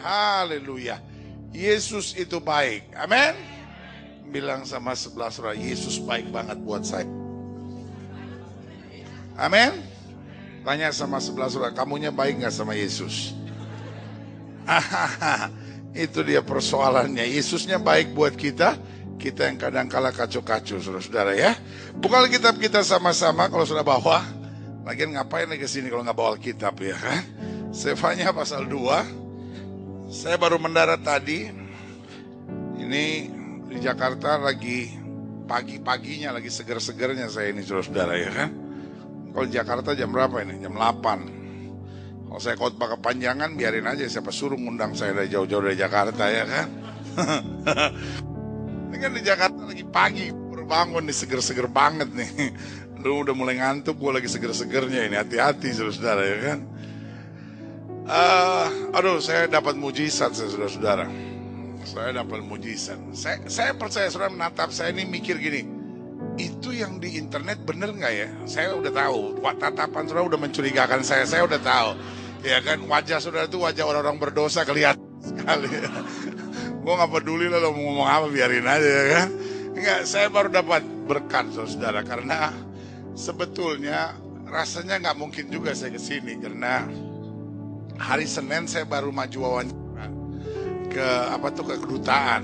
Haleluya. Yesus itu baik. Amin. Bilang sama sebelah saudara, Yesus baik banget buat saya. Amin. Tanya sama sebelah saudara, kamunya baik gak sama Yesus? Itu dia persoalannya. Yesusnya baik buat kita. Kita yang kadang kala kacau-kacau, saudara-saudara ya. Buka kitab kita sama-sama kalau sudah bawa. Lagian ngapain nih kesini kalau nggak bawa kitab ya kan? Sefanya pasal 2. Saya baru mendarat tadi. Ini di Jakarta lagi pagi-paginya, lagi seger-segernya saya ini, saudara-saudara ya kan? Kalau di Jakarta jam berapa ini? Jam 8. Kalau saya khotbah kepanjangan, biarin aja, siapa suruh ngundang saya dari jauh-jauh dari Jakarta ya kan? Ini kan di Jakarta lagi pagi, baru bangun nih, seger-seger banget nih. Lu udah mulai ngantuk, gue lagi seger-segernya ini, hati-hati saudara-saudara ya kan. Aduh, saya dapat mujizat saudara-saudara. Saya dapat mujizat. Saya percaya saudara menatap saya ini mikir gini, itu yang di internet bener nggak ya? Saya udah tahu, tatapan saudara udah mencurigakan saya udah tahu. Ya kan, wajah saudara itu wajah orang-orang berdosa kelihatan sekali. Gue gak peduli lah lo mau ngomong apa, biarin aja ya kan. Enggak, saya baru dapat berkat saudara, karena sebetulnya rasanya gak mungkin juga saya kesini, karena hari Senin saya baru maju wawancara ke kedutaan.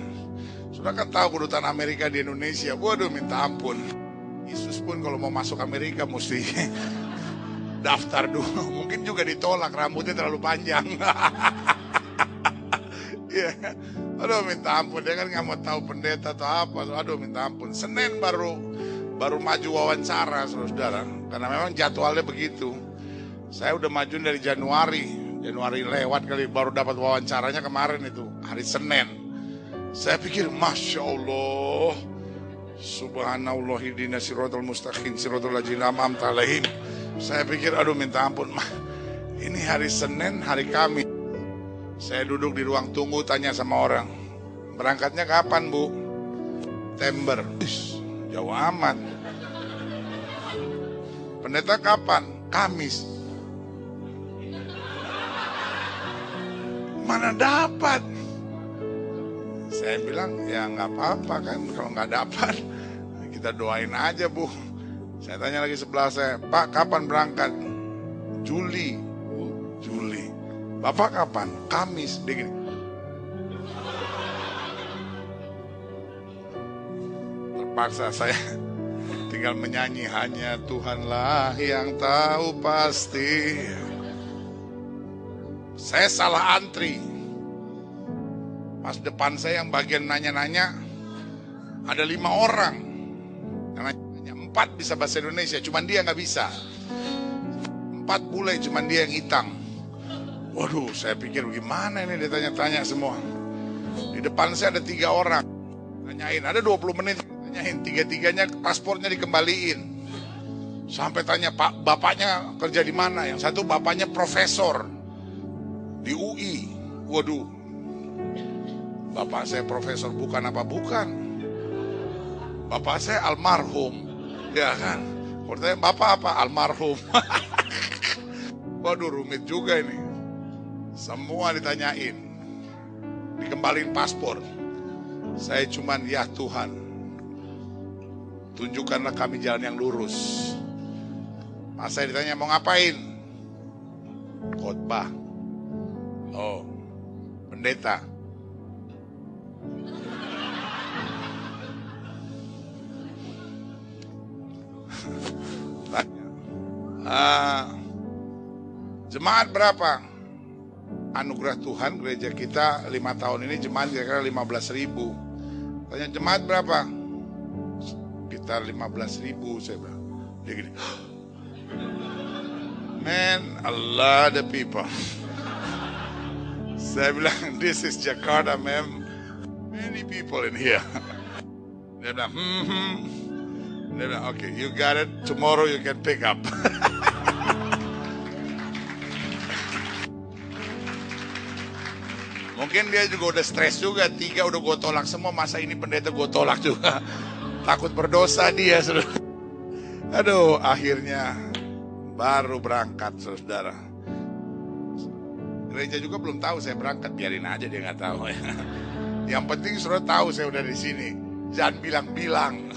Sudah kan tahu kedutaan Amerika di Indonesia, waduh minta ampun. Yesus pun kalau mau masuk Amerika mesti daftar dulu, mungkin juga ditolak, rambutnya terlalu panjang. Ya, aduh minta ampun, dia kan nggak mau tahu pendeta atau apa. Aduh minta ampun. Senin baru maju wawancara saudara, karena memang jadwalnya begitu. Saya udah maju dari Januari lewat kali, baru dapat wawancaranya kemarin itu hari Senin. Saya pikir Masya Allah, Subhanallah, hidina siratal mustaqim siratal ladzina an'amta alaihim. Saya pikir aduh minta ampun, ini hari Senin, hari Kamis. Saya duduk di ruang tunggu, tanya sama orang, berangkatnya kapan bu? September. Jauh amat. Pendeta kapan? Kamis. Mana dapat? Saya bilang ya nggak apa-apa kan, kalau nggak dapat kita doain aja bu. Saya tanya lagi sebelah saya, Pak kapan berangkat? Juli. Juli. Bapak kapan? Kamis. Dia gini. Terpaksa saya tinggal menyanyi, hanya Tuhanlah yang tahu pasti. Saya salah antri. Pas depan saya yang bagian nanya-nanya ada 5 orang. Yang nanya 4 bisa bahasa Indonesia, cuman dia nggak bisa. 4 bule, cuman dia yang hitam. Waduh, saya pikir gimana ini, dia tanya-tanya semua. Di depan saya ada 3 orang. Tanyain, ada 20 menit tanyain, 3-3-nya paspornya dikembaliin. Sampai tanya, Pak, bapaknya kerja di mana? Yang satu bapaknya profesor di UI. Waduh, bapak saya profesor bukan apa bukan. Bapak saya almarhum. Ya kan? Pertanyaan, bapak apa? Almarhum. Waduh, rumit juga ini. Semua ditanyain, dikembaliin paspor. Saya cuman, ya Tuhan, tunjukkanlah kami jalan yang lurus. Pas saya ditanya mau ngapain? Khotbah. Oh, pendeta. Jemaat berapa? Anugerah Tuhan gereja kita 5 tahun ini jemaat kira-kira 15.000. Tanya jemaat berapa? Sekitar 15.000 saya bilang. Dia gini, man, a lot of people. Saya bilang, this is Jakarta, man. Many people in here. Dia bilang, Dia bilang, okay, you got it. Tomorrow you can pick up. Mungkin dia juga udah stres juga, 3 udah gue tolak semua, masa ini pendeta gue tolak juga. Takut berdosa dia, saudara. Aduh, akhirnya baru berangkat, saudara. Gereja juga belum tahu saya berangkat, biarin aja dia nggak tahu ya. Yang penting saudara tahu saya udah di sini. Jangan bilang-bilang.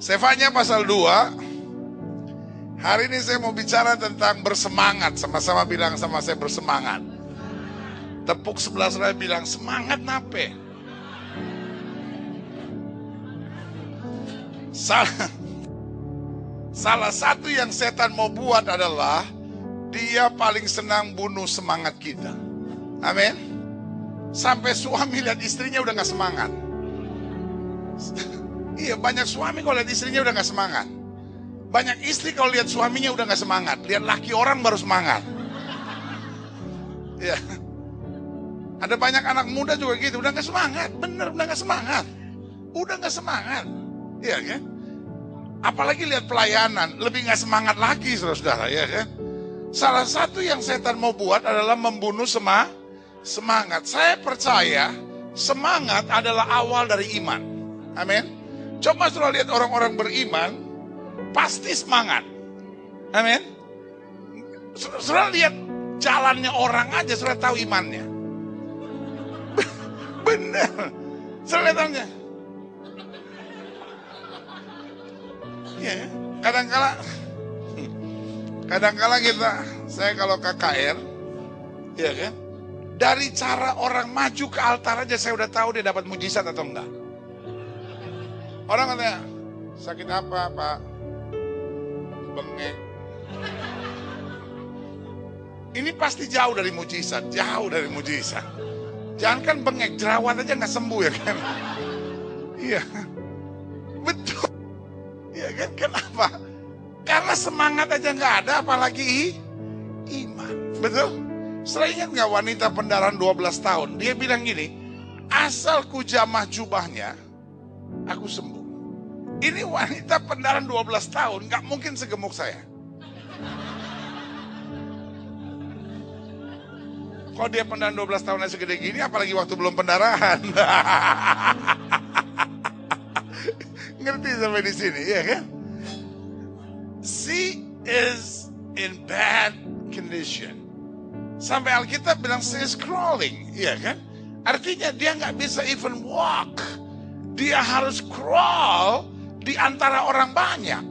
Sefanya pasal 2. Hari ini saya mau bicara tentang bersemangat. Sama-sama bilang sama saya bersemangat. Tepuk sebelah saudara bilang semangat nape. Salah satu yang setan mau buat adalah dia paling senang bunuh semangat kita. Amin. Sampai suami lihat istrinya udah gak semangat. Iya, banyak suami kalau lihat istrinya udah gak semangat. Banyak istri kalau lihat suaminya udah gak semangat. Lihat laki orang baru semangat. Iya. Ada banyak anak muda juga gitu, udah gak semangat. Bener, udah gak semangat. Udah gak semangat. Iya kan? Apalagi lihat pelayanan, lebih gak semangat lagi saudara-saudara, ya kan? Salah satu yang setan mau buat adalah membunuh semangat. Saya percaya semangat adalah awal dari iman. Amin. Coba saudara lihat orang-orang beriman, pasti semangat. Amin. Saudara lihat jalannya orang aja, saudara tahu imannya. Benar. Saudara lihat aja. Ya, kadang-kala saya kalau KKR, ya kan, dari cara orang maju ke altar aja saya udah tahu dia dapat mujizat atau enggak. Orang katanya, sakit apa Pak? Bengek. Ini pasti jauh dari mujizat, Jangan kan bengek, jerawat aja nggak sembuh ya kan? Iya, betul. Ya kan, kenapa? Karena semangat aja nggak ada, apalagi iman. Betul? Setelah ingat nggak wanita pendarahan 12 tahun? Dia bilang gini, asal ku jamah jubahnya, aku sembuh. Ini wanita pendarahan 12 tahun, nggak mungkin segemuk saya. Kok dia pendarahan 12 tahun segede gini, apalagi waktu belum pendarahan. Ngerti sampai di sini, ya kan? She is in bad condition. Sampai Alkitab bilang she is crawling, ya kan? Artinya dia nggak bisa even walk. Dia harus crawl di antara orang banyak.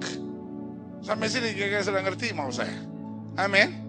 Sampai sini kira-kira sudah ngerti mau saya. Amin.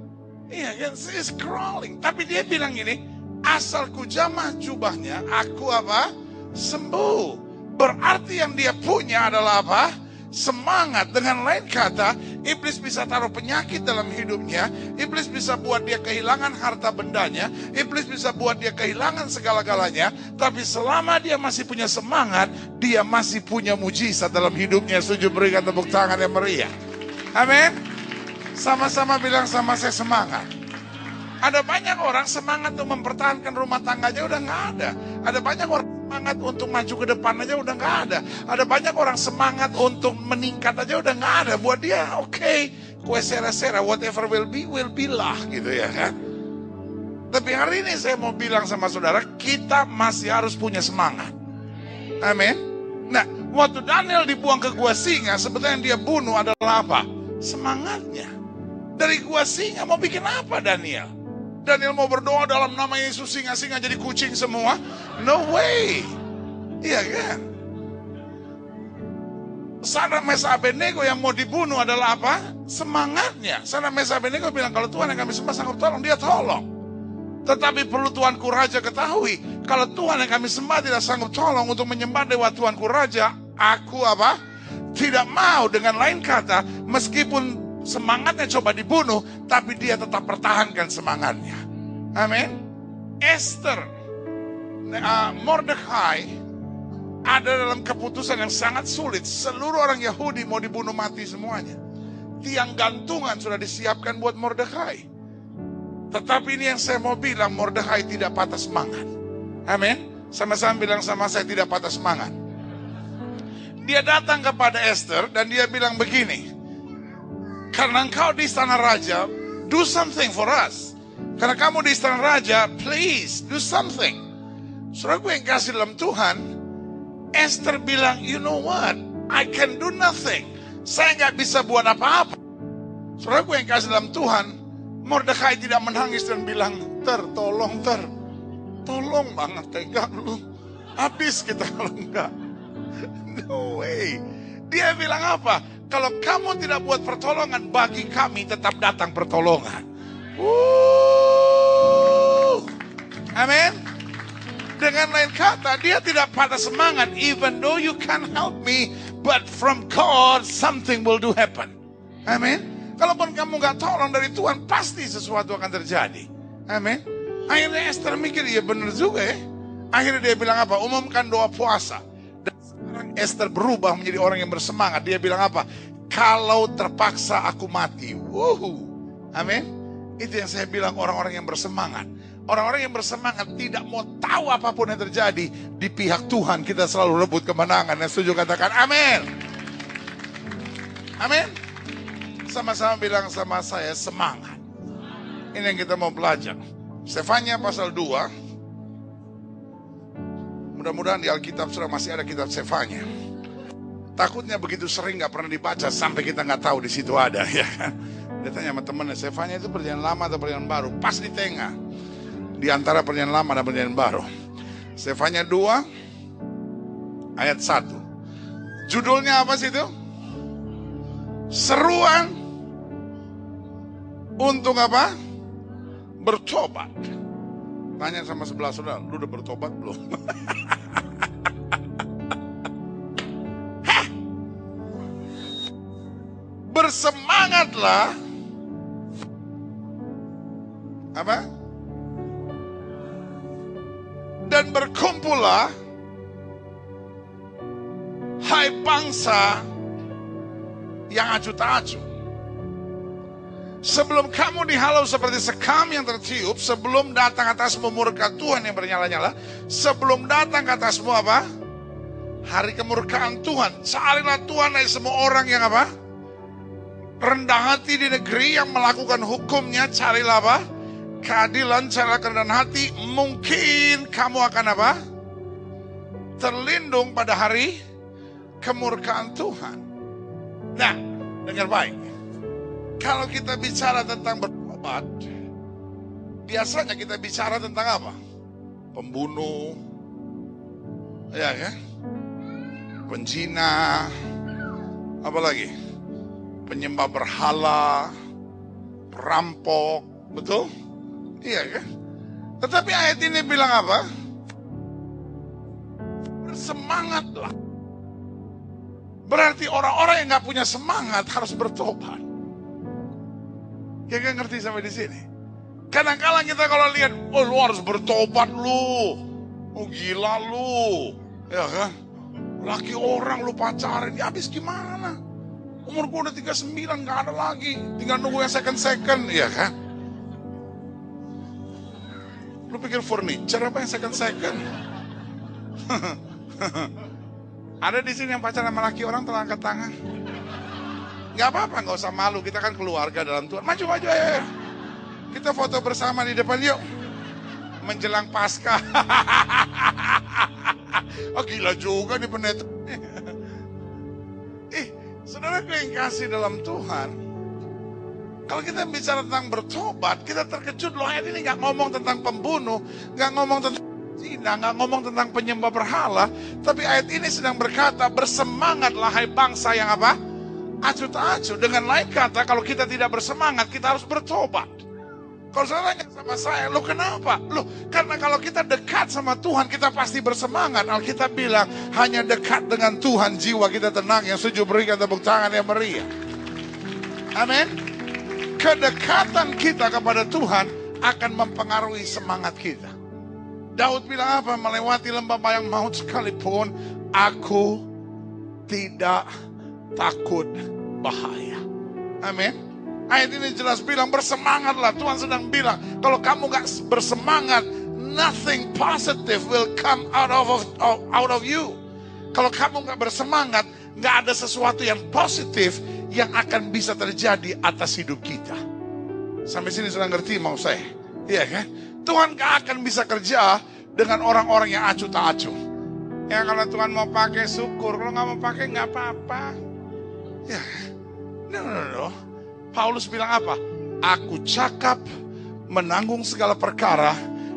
Iya kan, she is crawling. Tapi dia bilang gini, asal ku jamah jubahnya, aku apa? Sembuh. Berarti yang dia punya adalah apa? Semangat. Dengan lain kata, iblis bisa taruh penyakit dalam hidupnya. Iblis bisa buat dia kehilangan harta bendanya. Iblis bisa buat dia kehilangan segala-galanya. Tapi selama dia masih punya semangat, dia masih punya mujizat dalam hidupnya. Setuju? Berikan tepuk tangan yang meriah. Amin. Sama-sama bilang sama saya semangat. Ada banyak orang semangat untuk mempertahankan rumah tangganya udah gak ada. Ada banyak orang semangat untuk maju ke depan aja udah gak ada. Ada banyak orang semangat untuk meningkat aja udah gak ada. Buat dia oke, kue sera-sera, whatever will be lah gitu ya kan. Tapi hari ini saya mau bilang sama saudara, kita masih harus punya semangat. Amin. Nah, waktu Daniel dibuang ke gua singa, sebetulnya yang dia bunuh adalah apa? Semangatnya. Dari gua singa mau bikin apa Daniel? Daniel mau berdoa dalam nama Yesus, singa-singa jadi kucing semua? No way. Iya kan? Sadrak Mesak Abednego yang mau dibunuh adalah apa? Semangatnya. Sadrak Mesak Abednego bilang, kalau Tuhan yang kami sembah sanggup tolong, dia tolong. Tetapi perlu Tuanku Raja ketahui, kalau Tuhan yang kami sembah tidak sanggup tolong untuk menyembah dewa Tuanku Raja, aku apa? Tidak mau. Dengan lain kata, meskipun semangatnya coba dibunuh, tapi dia tetap pertahankan semangatnya. Amin. Esther, Mordekai ada dalam keputusan yang sangat sulit. Seluruh orang Yahudi mau dibunuh mati semuanya. Tiang gantungan sudah disiapkan buat Mordekai. Tetapi ini yang saya mau bilang, Mordekai tidak patah semangat. Amin. Sama-sama bilang sama saya, tidak patah semangat. Dia datang kepada Esther dan dia bilang begini, karena engkau di istana raja, do something for us. Karena kamu di istana raja, please do something. Saudara gue yang kasih dalam Tuhan, Esther bilang, you know what, I can do nothing. Saya gak bisa buat apa-apa. Saudara gue yang kasih dalam Tuhan, Mordekai tidak menangis dan bilang, tolong tolong banget, tega lu, habis kita kalau enggak. No way. Dia bilang apa? Kalau kamu tidak buat pertolongan, bagi kami tetap datang pertolongan. Amin. Dengan lain kata, dia tidak patah semangat. Even though you can't help me, but from God something will do happen. Amin. Kalaupun kamu gak tolong dari Tuhan, pasti sesuatu akan terjadi. Amin. Akhirnya Esther mikir, ya benar juga ya. Akhirnya dia bilang apa? Umumkan doa puasa. Dan sekarang Esther berubah menjadi orang yang bersemangat. Dia bilang apa? Kalau terpaksa aku mati. Amin. Itu yang saya bilang, orang-orang yang bersemangat. Orang-orang yang bersemangat tidak mau tahu apapun yang terjadi. Di pihak Tuhan kita selalu rebut kemenangan. Yang setuju katakan amin. Amin. Sama-sama bilang sama saya, semangat. Ini yang kita mau belajar. Sefanya pasal 2. Mudah-mudahan di Alkitab sudah masih ada kitab Sefanya. Takutnya begitu sering gak pernah dibaca sampai kita gak tahu di situ ada, ya kan? Dia tanya sama temennya, Sefanya itu perjanjian lama atau perjanjian baru? Pas di tengah, di antara perjanjian lama dan perjanjian baru. Sefanya 2 ayat 1. Judulnya apa sih itu? Seruan untuk apa? Bertobat. Tanya sama sebelah saudara, lu udah bertobat belum? Bersemangatlah. Apa? Dan berkumpullah, hai bangsa yang acuh tak acuh. Sebelum kamu dihalau seperti sekam yang tertiup, sebelum datang atasmu murka Tuhan yang bernyala-nyala, sebelum datang ke atasmu apa? Hari kemurkaan Tuhan. Carilah Tuhan dari semua orang yang apa? Rendah hati di negeri yang melakukan hukumnya. Carilah apa? Keadilan, carilah kerendahan hati. Mungkin kamu akan apa? Terlindung pada hari kemurkaan Tuhan. Nah, dengar baik. Kalau kita bicara tentang bertobat, biasanya kita bicara tentang apa? Pembunuh, ya kan? Penjina, apa lagi? Penyembah berhala, perampok, betul? Iya kan? Tetapi ayat ini bilang apa? Bersemangatlah. Berarti orang-orang yang gak punya semangat harus bertobat. Ya gak ngerti sampai di sini. Kadang-kadang kita kalau lihat, oh lu harus bertobat lu, oh gila lu, ya kan? Laki orang lu pacarin, ya habis gimana? Umur gue udah 39 gak ada lagi, tinggal nunggu yang second, ya kan? Lu pikir furniture apa yang second? Ada di sini yang pacaran sama laki orang, tolong angkat tangan. Gak apa-apa, gak usah malu, kita kan keluarga dalam Tuhan. Maju ayo. Kita foto bersama di depan yuk. Menjelang Paskah. Oh gila juga nih pendeta. Saudara yang kasih dalam Tuhan, kalau kita bicara tentang bertobat, kita terkejut loh, ayat ini gak ngomong tentang pembunuh, gak ngomong tentang zina, gak ngomong tentang penyembah berhala. Tapi ayat ini sedang berkata, bersemangatlah hai bangsa yang apa? Acuh tak acuh. Dengan lain kata, kalau kita tidak bersemangat, kita harus bertobat. Kalau saudara tanya sama saya, lo kenapa? Loh, karena kalau kita dekat sama Tuhan, kita pasti bersemangat. Alkitab bilang, hanya dekat dengan Tuhan, jiwa kita tenang. Yang setuju berikan tepuk tangan yang meriah. Amin. Kedekatan kita kepada Tuhan akan mempengaruhi semangat kita. Daud bilang apa? Melewati lembah bayang maut sekalipun, aku tidak takut bahaya. Amin. Ayat ini jelas bilang bersemangatlah. Tuhan sedang bilang, kalau kamu gak bersemangat, nothing positive will come out of you. Kalau kamu gak bersemangat, gak ada sesuatu yang positif yang akan bisa terjadi atas hidup kita. Sampai sini sudah ngerti mau saya? Iya kan? Tuhan gak akan bisa kerja dengan orang-orang yang acuh tak acuh. Ya kalau Tuhan mau pakai syukur, kalau gak mau pakai gak apa-apa. Ya, no. Paulus bilang apa? Aku cakap menanggung segala perkara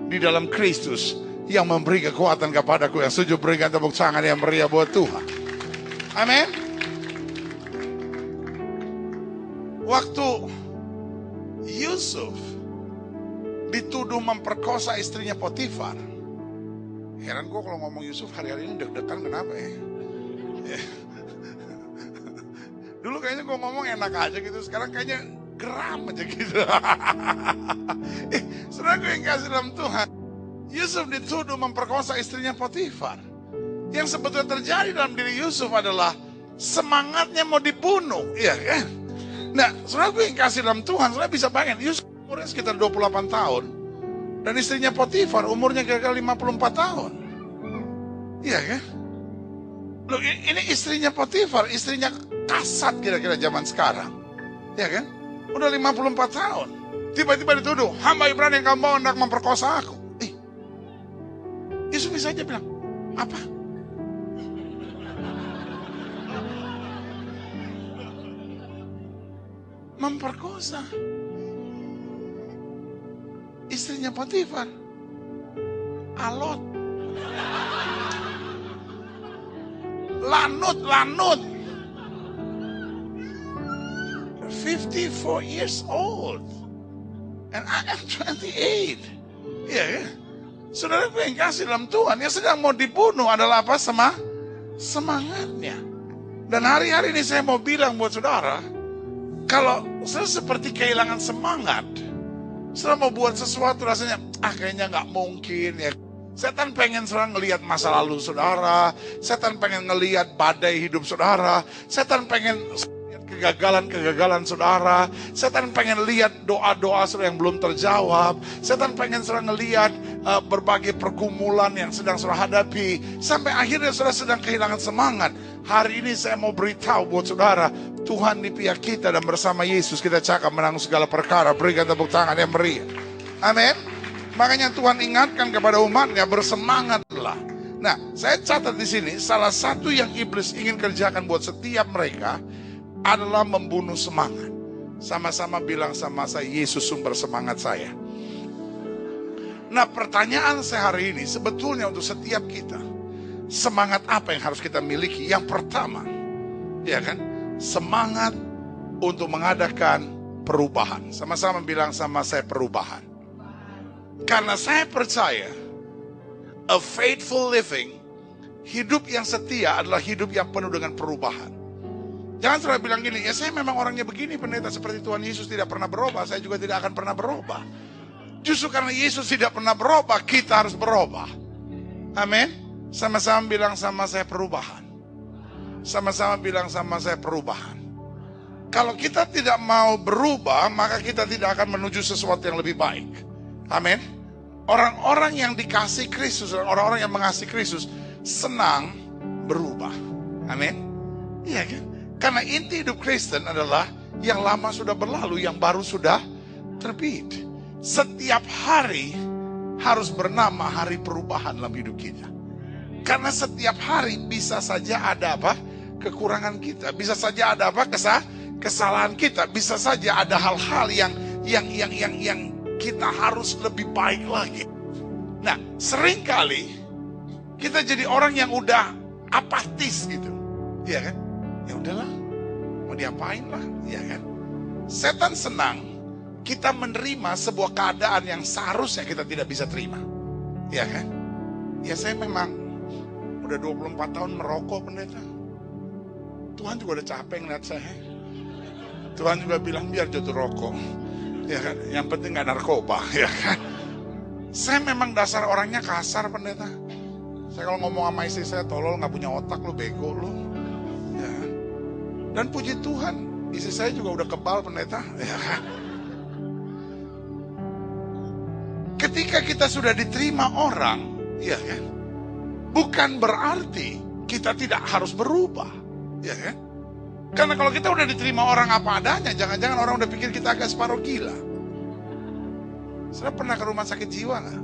di dalam Kristus yang memberi kekuatan kepadaku. Yang setuju berikan tepuk tangan yang meriah buat Tuhan. Amin. Waktu Yusuf dituduh memperkosa istrinya Potifar, heran gue kalau ngomong Yusuf hari-hari ini deg-degan, kenapa ya? Dulu kayaknya gue ngomong enak aja gitu, sekarang kayaknya geram aja gitu. Saudara gue yang kasih dalam Tuhan, Yusuf dituduh memperkosa istrinya Potifar. Yang sebetulnya terjadi dalam diri Yusuf adalah semangatnya mau dibunuh, iya kan? Nah, saudara gue yang kasih dalam Tuhan, saudara bisa bayangin, Yusuf umurnya sekitar 28 tahun. Dan istrinya Potifar umurnya kira-kira 54 tahun. Iya kan? Loh, ini istrinya Potifar, istrinya kasat kira-kira zaman sekarang. Iya kan? Udah 54 tahun. Tiba-tiba dituduh, hamba Ibrani yang kamu hendak memperkosa aku. Yusuf bisa aja bilang, apa? Memperkosa istrinya Potifar, alot, lanut, 54 years old, and I am 28. Iya ya, saudara gue yang kasih dalam Tuhan, yang sedang mau dibunuh adalah apa? Semangatnya. Dan hari-hari ini saya mau bilang buat saudara, kalau saya seperti kehilangan semangat, saya mau buat sesuatu rasanya, kayaknya nggak mungkin ya. Setan pengen serang ngelihat masa lalu saudara, setan pengen ngelihat badai hidup saudara, setan pengen lihat kegagalan saudara, setan pengen lihat doa-doa saudara yang belum terjawab, setan pengen serang ngelihat berbagai pergumulan yang sedang saudara hadapi, sampai akhirnya saudara sedang kehilangan semangat. Hari ini saya mau beritahu buat saudara, Tuhan di pihak kita dan bersama Yesus kita cakap menanggung segala perkara. Berikan tepuk tangan yang meriah. Amin. Makanya Tuhan ingatkan kepada umatnya, bersemangatlah. Nah, saya catat di sini, salah satu yang iblis ingin kerjakan buat setiap mereka adalah membunuh semangat. Sama-sama bilang sama saya, Yesus sumber semangat saya. Nah, pertanyaan saya hari ini sebetulnya untuk setiap kita, semangat apa yang harus kita miliki? Yang pertama, ya kan, semangat untuk mengadakan perubahan. Sama-sama bilang sama saya, perubahan. Karena saya percaya, a faithful living, hidup yang setia adalah hidup yang penuh dengan perubahan. Jangan saudara bilang gini, ya saya memang orangnya begini pendeta, seperti Tuhan Yesus tidak pernah berubah, saya juga tidak akan pernah berubah. Justru karena Yesus tidak pernah berubah, kita harus berubah. Amin. Sama-sama bilang sama saya, perubahan. Sama-sama bilang sama saya, perubahan. Kalau kita tidak mau berubah, maka kita tidak akan menuju sesuatu yang lebih baik. Amin. Orang-orang yang dikasih Kristus, orang-orang yang mengasihi Kristus senang berubah. Amin. Iya kan? Karena inti hidup Kristen adalah yang lama sudah berlalu, yang baru sudah terbit. Setiap hari harus bernama hari perubahan dalam hidup kita. Karena setiap hari bisa saja ada apa? Kekurangan kita. Bisa saja ada apa? Kesalahan kita. Bisa saja ada hal-hal yang kita harus lebih baik lagi. Nah, seringkali kita jadi orang yang udah apatis gitu. Iya kan? Ya udahlah, mau diapain lah, ya kan? Setan senang kita menerima sebuah keadaan yang seharusnya kita tidak bisa terima. Ya kan? Ya saya memang udah 24 tahun merokok pendeta. Tuhan juga udah capek ngeliat saya. Tuhan juga bilang biar jatuh rokok. Ya kan? Yang penting gak narkoba, ya kan? Saya memang dasar orangnya kasar pendeta. Saya kalau ngomong sama istri saya, tolol gak punya otak lu, bego lu. Ya kan? Dan puji Tuhan, istri saya juga udah kebal pendeta. Ya kan? Ketika kita sudah diterima orang, ya kan? Bukan berarti kita tidak harus berubah, ya kan? Karena kalau kita udah diterima orang apa adanya, jangan-jangan orang udah pikir kita agak separuh gila. Saudara pernah ke rumah sakit jiwa nggak?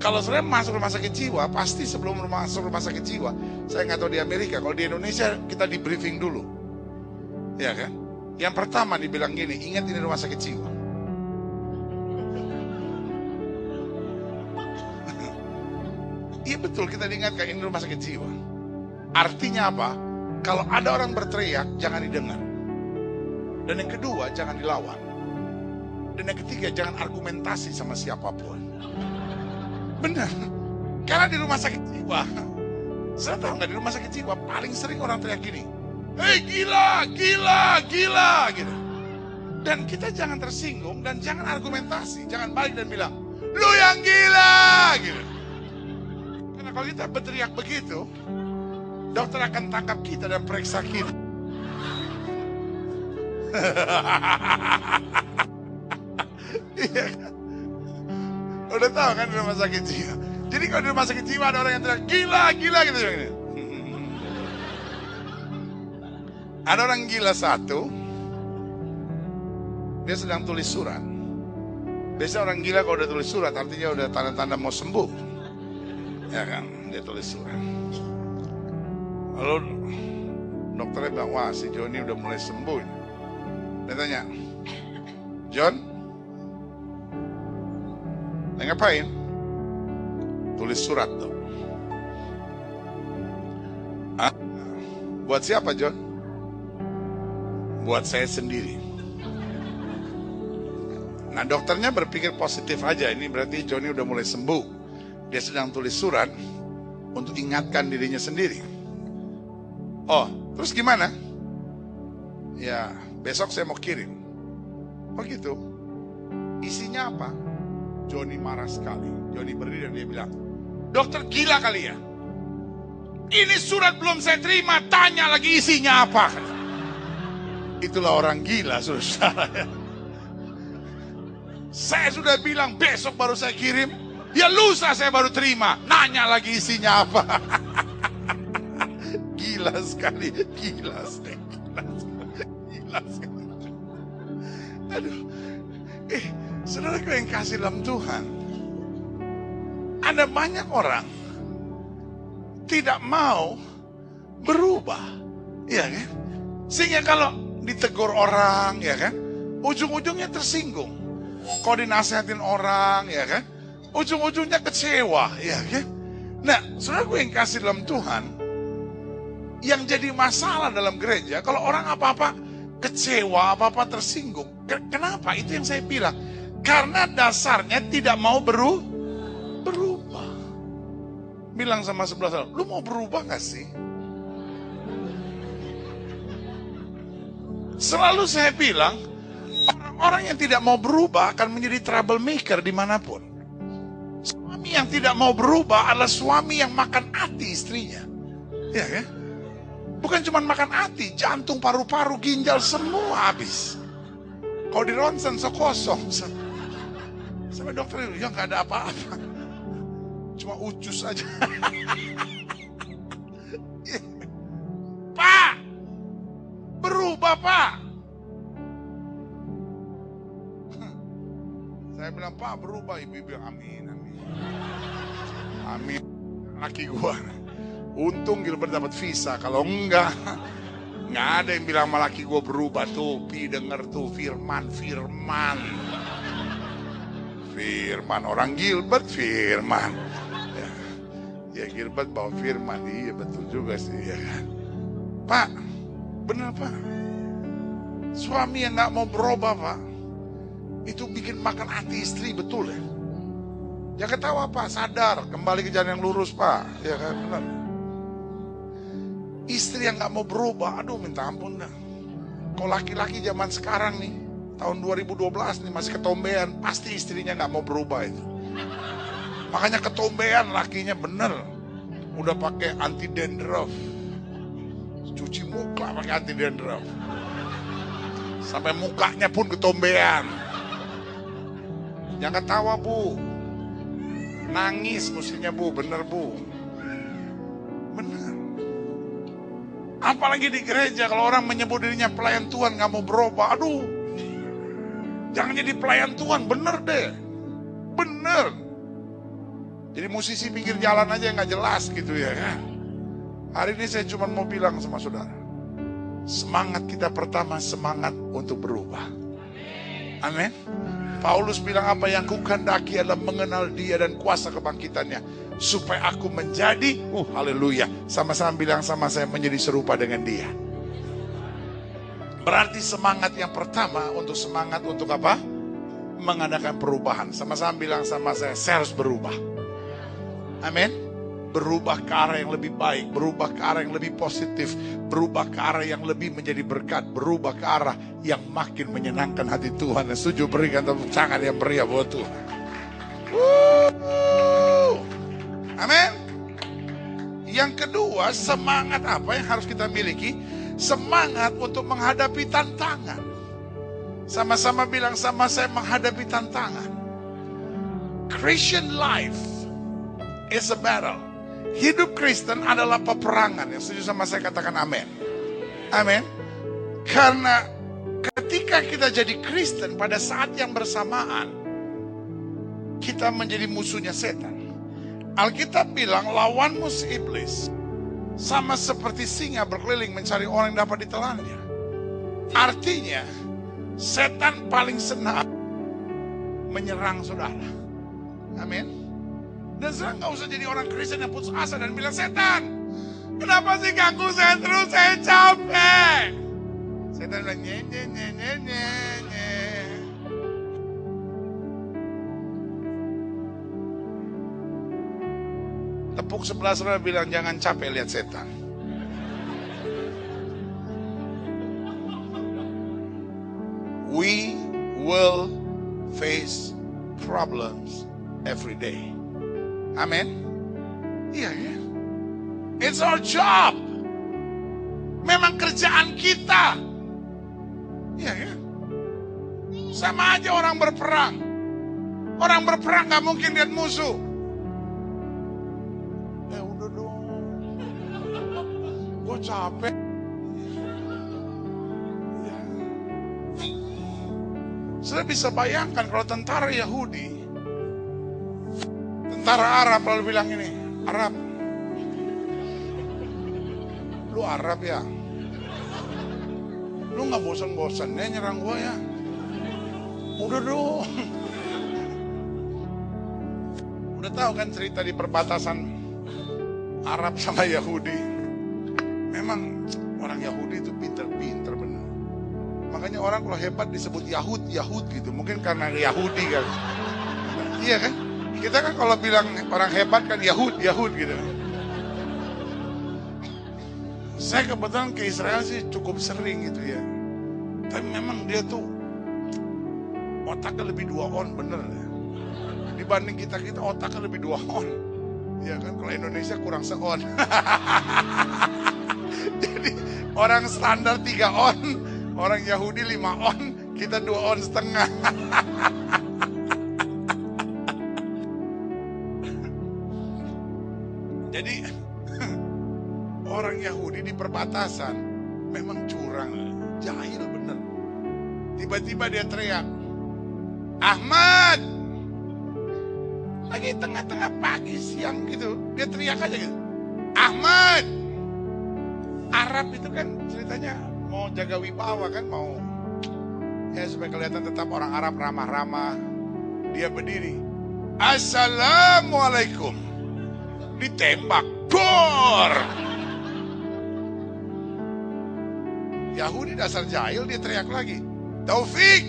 Kalau saudara masuk rumah sakit jiwa, pasti sebelum masuk rumah sakit jiwa, saya nggak tahu di Amerika, kalau di Indonesia kita di briefing dulu, ya kan? Yang pertama dibilang gini, ingat ini rumah sakit jiwa. Iya betul, kita diingatkan ini rumah sakit jiwa. Artinya apa? Kalau ada orang berteriak, jangan didengar. Dan yang kedua, jangan dilawan. Dan yang ketiga, jangan argumentasi sama siapapun. Benar. Karena di rumah sakit jiwa, saya tahu nggak, di rumah sakit jiwa paling sering orang teriak gini, hei gila, gila, gila, gitu. Dan kita jangan tersinggung dan jangan argumentasi, jangan balik dan bilang, lu yang gila, gitu. Karena kalau kita berteriak begitu, dokter akan tangkap kita dan periksa kita. Iya kan? Udah tahu kan di rumah sakit jiwa. Jadi kalau di rumah sakit jiwa ada orang yang teriak gila, gila gitu. Ada orang gila satu, dia sedang tulis surat. Biasanya orang gila kalau udah tulis surat artinya udah tanda-tanda mau sembuh. Ya kan, dia tulis surat. Lalu dokternya bilang, wah si Johnny udah mulai sembuh. Dia tanya, John, ngapain? Tulis surat dong. Ah, buat siapa John? Buat saya sendiri. Nah dokternya berpikir positif aja, ini berarti Johnny udah mulai sembuh. Dia sedang tulis surat untuk ingatkan dirinya sendiri. Oh, terus gimana? Ya, besok saya mau kirim. Oh gitu. Isinya apa? Johnny marah sekali. Johnny berdiri dan dia bilang, dokter gila kali ya? Ini surat belum saya terima, tanya lagi isinya apa? Itulah orang gila, saudara. Saya sudah bilang besok baru saya kirim, ya lusa saya baru terima, nanya lagi isinya apa? Gila sekali, gila sekali, gila sekali. Aduh, saudaraku yang kasih dalam Tuhan, ada banyak orang tidak mau berubah, ya kan? Sehingga kalau ditegur orang, ya kan, ujung-ujungnya tersinggung. Kalau dinasehatin orang, ya kan, ujung-ujungnya kecewa, ya kan? Nah, saudaraku yang kasih dalam Tuhan, yang jadi masalah dalam gereja, kalau orang apa-apa kecewa, apa-apa tersinggung. Kenapa? Itu yang saya bilang. Karena dasarnya tidak mau berubah. Bilang sama sebelah sana, lu mau berubah gak sih? Selalu saya bilang, orang-orang yang tidak mau berubah akan menjadi troublemaker dimanapun. Suami yang tidak mau berubah adalah suami yang makan hati istrinya. Ya kan? Bukan cuma makan hati, jantung, paru-paru, ginjal semua habis. Kalau di ronsen kosong. Sampai dokter itu, ya gak ada apa-apa. Cuma ucus aja. Pak, berubah Pak. Saya bilang, Pak berubah. Ibu bilang, amin, amin. Amin. Laki gua. Untung Gilbert dapat visa. Kalau enggak, nggak ada yang bilang sama laki gue berubah tuh. Pi denger tuh firman. Orang Gilbert firman. Ya Gilbert bawa firman. Iya betul juga sih ya kan. Pak, benar Pak. Suami yang nggak mau berubah Pak, itu bikin makan hati istri, betul ya. Jangan ketawa Pak, sadar kembali ke jalan yang lurus Pak. Ya kan benar. Istri yang gak mau berubah, aduh minta ampun dah. Kalau laki-laki zaman sekarang nih, tahun 2012 nih masih ketombean, pasti istrinya gak mau berubah itu. Makanya ketombean lakinya bener. Udah pakai anti dandruff. Cuci muka pakai anti dandruff. Sampai mukanya pun ketombean. Jangan ketawa Bu. Nangis mestinya Bu, bener Bu. Bener. Apalagi di gereja, kalau orang menyebut dirinya pelayan Tuhan gak mau berubah, aduh. Jangan jadi pelayan Tuhan, bener deh. Bener. Jadi musisi pinggir jalan aja yang gak jelas gitu ya kan. Hari ini saya cuma mau bilang sama saudara, Semangat kita pertama, semangat untuk berubah. Amin. Paulus bilang apa yang kukandaki adalah mengenal dia dan kuasa kebangkitannya, supaya aku menjadi, haleluya, sama-sama bilang sama saya, menjadi serupa dengan dia. Berarti semangat yang pertama untuk semangat untuk apa? Mengadakan perubahan. Sama-sama bilang sama saya harus berubah. Amin. Berubah ke arah yang lebih baik, berubah ke arah yang lebih positif, berubah ke arah yang lebih menjadi berkat, berubah ke arah yang makin menyenangkan hati Tuhan. Setuju, berikan tepuk tangan yang meriah buat Tuhan. Amin. Yang kedua, semangat apa yang harus kita miliki? Semangat untuk menghadapi tantangan. Sama-sama bilang sama saya, menghadapi tantangan. Christian life is a battle. Hidup Kristen adalah peperangan. Yang setuju sama saya katakan amin. Amin. Karena ketika kita jadi Kristen, pada saat yang bersamaan kita menjadi musuhnya setan. Alkitab bilang lawanmu si iblis sama seperti singa berkeliling mencari orang yang dapat ditelannya. Artinya setan paling senang menyerang saudara. Amin. Dan saya nggak usah jadi orang Kristen yang putus asa dan bilang, setan, kenapa sih ganggu saya terus, saya capek. Setan bilang, nye. Tepuk sebelah saudara, bilang, jangan capek lihat setan. We will face problems every day. Amin. Iya ya. It's our job. Memang kerjaan kita. Iya ya. Sama aja orang berperang. Orang berperang gak mungkin lihat musuh. Udah dong. Gue capek. Saya bisa bayangkan kalau tentara Yahudi, tentara Arab lalu bilang ini, Arab, lu Arab ya, lu gak bosan-bosannya nyerang gua ya, udah dong. Udah tahu kan cerita di perbatasan Arab sama Yahudi. Memang orang Yahudi itu pinter-pinter benar. Makanya orang kalau hebat disebut Yahud gitu. Mungkin karena Yahudi kan. Iya kan? Kita kan kalau bilang orang hebat kan Yahud gitu. Saya kebetulan ke Israel sih cukup sering gitu ya. Tapi memang dia tuh otaknya lebih 2 on bener ya. Dibanding kita otaknya lebih 2 on. Ya kan, kalau Indonesia kurang se-on. Jadi orang standar 3 on, orang Yahudi 5 on, kita 2 on setengah. Jadi orang Yahudi di perbatasan memang curang, jahil bener. Tiba-tiba dia teriak, Ahmad, lagi tengah-tengah pagi siang gitu, dia teriak aja gitu, Ahmad. Arab itu kan ceritanya mau jaga wibawa kan, mau ya supaya kelihatan tetap orang Arab ramah-ramah. Dia berdiri, Assalamualaikum, ditembak, gor. Yahudi dasar jahil, dia teriak lagi, Taufik.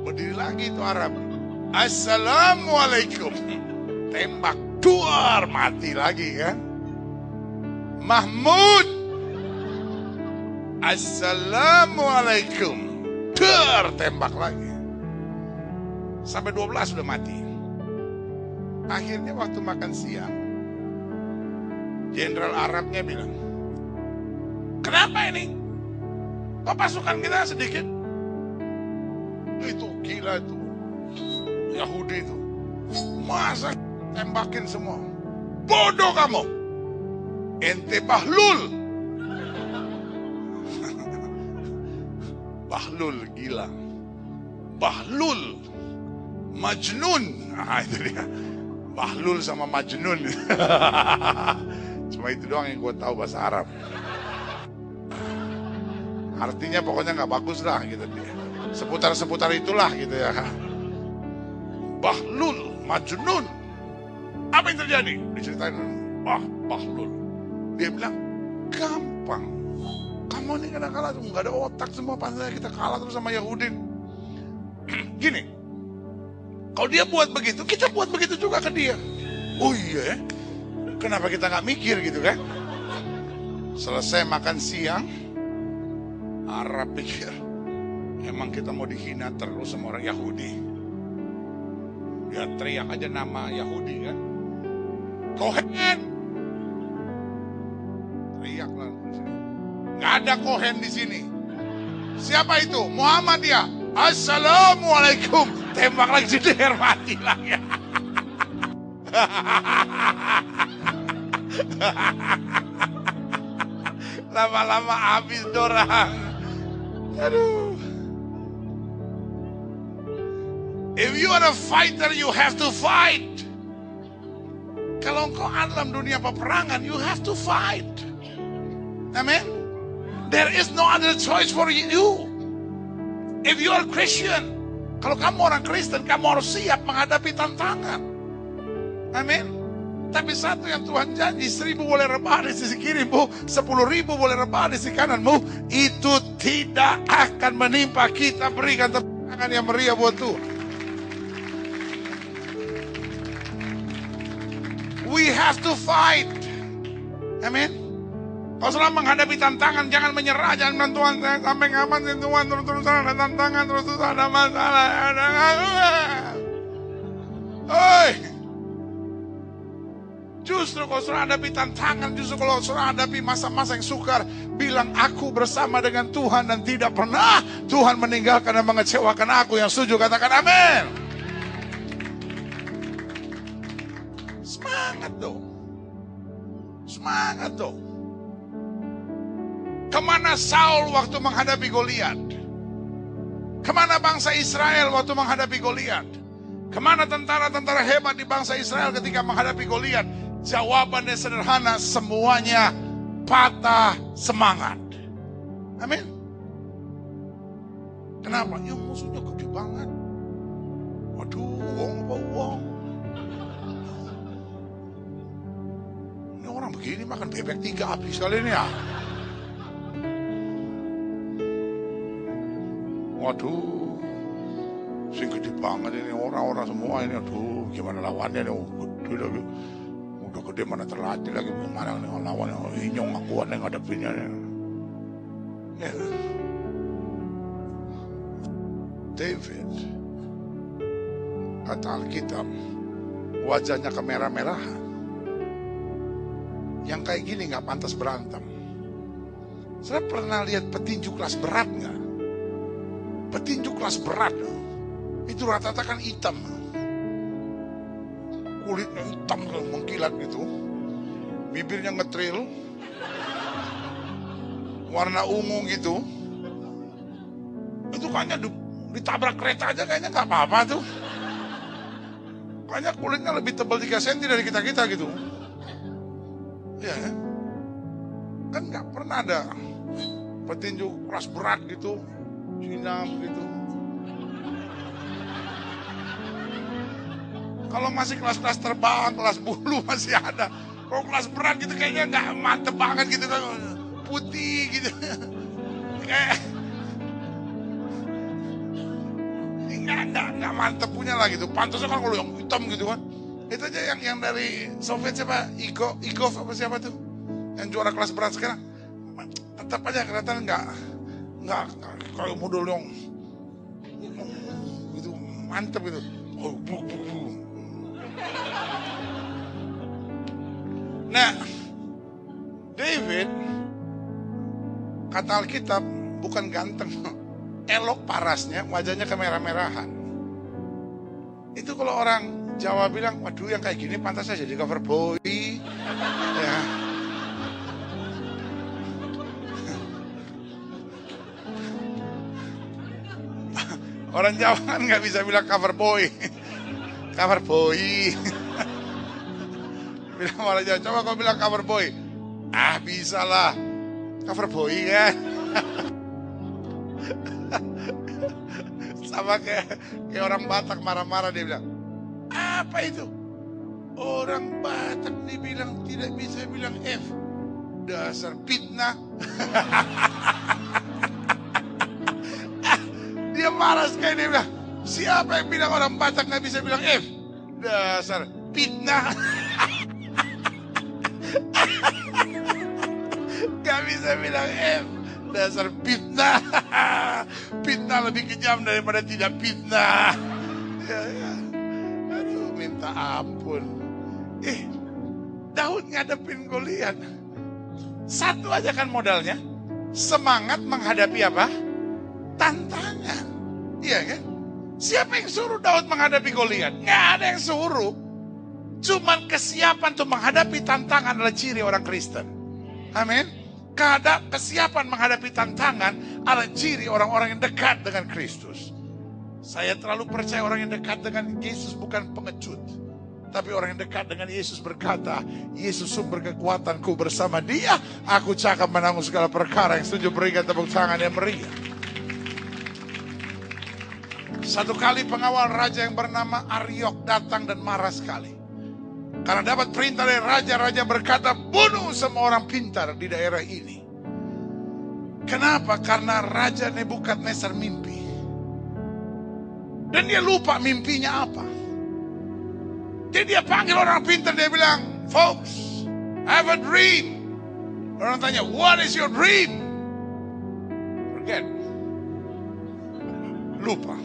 Berdiri lagi itu Arab, Assalamualaikum, tembak, duar, mati lagi kan. Mahmud, Assalamualaikum, duar, tembak lagi. Sampai 12 sudah mati. Akhirnya waktu makan siang, Jenderal Arabnya bilang, kenapa ini? Kok pasukan kita sedikit? Itu gila itu Yahudi itu, masa tembakin semua? Bodoh kamu, ente bahlul. Bahlul gila, bahlul majnun. Nah, itu dia, bahlul sama majnun. Cuma itu doang yang gue tahu bahasa Arab. Artinya pokoknya nggak bagus lah gitu dia. Seputar-seputar itulah gitu ya. Bahlul, Majnun. Apa yang terjadi? Diceritain, Bahlul. Dia bilang, gampang. Kamu ini kadang-kadang nggak ada otak semua, pantasnya kita kalah terus sama Yahudi. Gini, kalau dia buat begitu, kita buat begitu juga ke dia. Oh iya, kenapa kita nggak mikir gitu kan? Selesai makan siang, Arab pikir, emang kita mau dihina terus sama orang Yahudi. Dia teriak aja nama Yahudi kan, Kohen. Teriak lah. Nggak ada Kohen di sini. Siapa itu? Muhammad ya. Assalamualaikum. Tembak lagi jeder, mati lagi. Lama-lama habis dorang. Aduh. If you are a fighter, you have to fight. Kalau engkau dalam dunia peperangan, you have to fight. Amen. There is no other choice for you. If you are Christian, kalau kamu orang Kristen, kamu harus siap menghadapi tantangan. Amin. Tapi satu yang Tuhan janji, 1.000 boleh rebah di sisi kirimu, 10.000 boleh rebah di sisi kananmu, itu tidak akan menimpa kita. Berikan tepuk tangan yang meriah buat Tuhan. We have to fight. Amin. Kalau selama menghadapi tantangan, jangan menyerah, jangan Tuhan saya sampai ngaman Tuhan terus ada tantangan, terus ada masalah, ada. Oi. Justru kalau sudah hadapi tantangan, justru kalau sudah hadapi masa-masa yang sukar, bilang aku bersama dengan Tuhan dan tidak pernah Tuhan meninggalkan dan mengecewakan aku. Yang setuju katakan amin. Semangat dong. Semangat dong. Kemana Saul waktu menghadapi Goliat? Kemana bangsa Israel waktu menghadapi Goliat? Kemana tentara-tentara hebat di bangsa Israel ketika menghadapi Goliat? Jawabannya sederhana, semuanya patah semangat. Amin. Kenapa? Ya musuhnya gede banget. Waduh, uang. Ini orang begini makan bebek 3 habis kali ini ya. Waduh, sing gede banget ini orang-orang semua ini. Aduh, gimana lawannya nih? Gede lagi. Udah gede mana terlatih lagi. Gimana nih lawannya? Inyong akuan yang ngadepinnya nih. Ya. David, kata Alkitab, wajahnya kemerah-merahan. Yang kayak gini gak pantas berantem. Saya pernah lihat petinju kelas berat gak? Petinju kelas berat itu rata-rata kan hitam, kulitnya hitam mengkilat gitu, bibirnya ngetril, warna ungu gitu. Itu kayaknya ditabrak kereta aja kayaknya nggak apa-apa tuh. Kayaknya kulitnya lebih tebal 3 cm dari kita gitu. Ya kan nggak pernah ada petinju kelas berat gitu Cina begitu. Kalau masih kelas-kelas terbang, kelas bulu masih ada. Kalau kelas berat gitu kayaknya nggak mantep banget gitu kan, putih gitu. Kayak nggak mantep punya lah gitu. Pantasnya kan kalau yang hitam gitu kan. Itu aja yang dari Soviet siapa? Igov apa siapa tuh? Yang juara kelas berat sekarang. Tetap aja kelihatan nggak kayak model yang gitu mantep gitu. Nah, David kata Alkitab bukan ganteng, elok parasnya, wajahnya kemerah-merahan. Itu kalau orang Jawa bilang, waduh yang kayak gini pantasnya jadi cover boy. Ya. Orang Jawa kan nggak bisa bilang cover boy, cover boy. Bilang orang Jawa, coba kau bilang cover boy. Ah bisa lah, cover boy kan. Sama kayak orang Batak marah-marah, dia bilang, apa itu? Orang Batak dibilang tidak bisa bilang F. Dasar fitnah. Dia marah sekali, dia bilang, siapa yang bilang orang Batak nggak bisa bilang F? Dasar fitnah. Gak bisa bilang F. Dasar fitnah. Fitnah lebih kejam daripada tidak fitnah. Ya. Aduh, minta ampun. Daud ngadepin Goliat. Satu aja kan modalnya. Semangat menghadapi apa? Tantangan. Iya kan? Siapa yang suruh Daud menghadapi Goliat? Nggak ada yang suruh. Cuman kesiapan untuk menghadapi tantangan adalah ciri orang Kristen. Amin. Kesiapan menghadapi tantangan adalah ciri orang-orang yang dekat dengan Kristus. Saya terlalu percaya orang yang dekat dengan Yesus bukan pengecut. Tapi orang yang dekat dengan Yesus berkata, Yesus sumber kekuatanku, bersama Dia aku cakap menanggung segala perkara. Yang setuju berikan tepuk tangan yang meriah. Satu kali pengawal raja yang bernama Aryok datang dan marah sekali. Karena dapat perintah dari raja berkata, bunuh semua orang pintar di daerah ini. Kenapa? Karena Raja Nebukadnezar mimpi. Dan dia lupa mimpinya apa. Jadi dia panggil orang pintar, dia bilang, folks, I have a dream. Orang tanya, what is your dream? Forget. Lupa.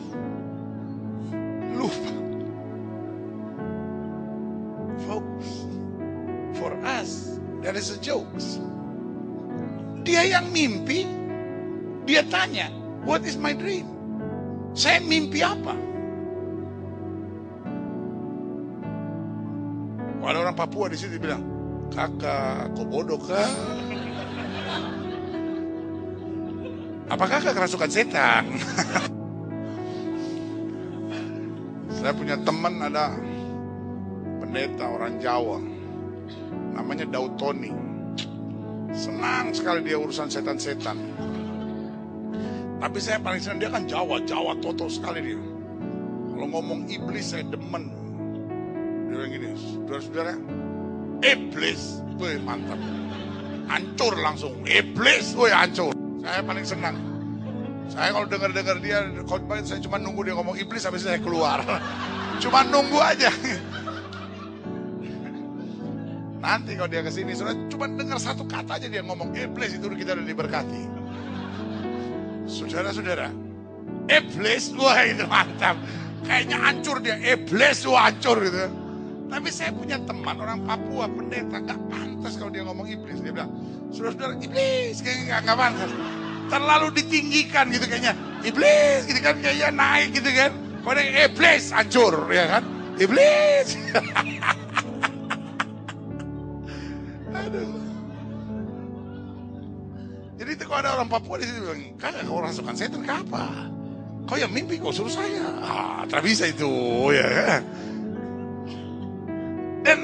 Folks, for us, that is a joke. Dia yang mimpi, dia tanya, what is my dream? Saya mimpi apa? Ada orang Papua di situ bilang, kakak, kok bodoh kah? Apa kakak kerasukan setan? Saya punya teman, ada pendeta orang Jawa, namanya Daud Tony. Senang sekali dia urusan setan-setan. Tapi saya paling senang, dia kan Jawa toto sekali dia. Kalau ngomong iblis saya demen. Dia bilang gini, saudara-saudara, iblis, wih mantap, hancur langsung, iblis, wih hancur. Saya paling senang. Saya kalau dengar dia khotbah, saya cuma nunggu dia ngomong iblis, habis saya keluar. Cuma nunggu aja. Nanti kalau dia kesini, saudara cuma dengar satu kata aja dia ngomong iblis, itu kita udah diberkati. Saudara-saudara, iblis, wah itu mantap. Kayaknya hancur dia, iblis, wah hancur gitu. Tapi saya punya teman orang Papua, pendeta, gak pantas kalau dia ngomong iblis. Dia bilang, saudara-saudara, iblis, kayaknya gak pantas. Terlalu ditinggikan gitu kayaknya. Iblis, gitu kan, kayaknya naik gitu kan. Kalau dia iblis, hancur, ya kan. Iblis. Aduh. Jadi itu kalau ada orang Papua di situ bilang, kakak kau rasukan setan ke apa? Kau yang mimpi, kau suruh saya. Tak bisa itu, ya kan. Dan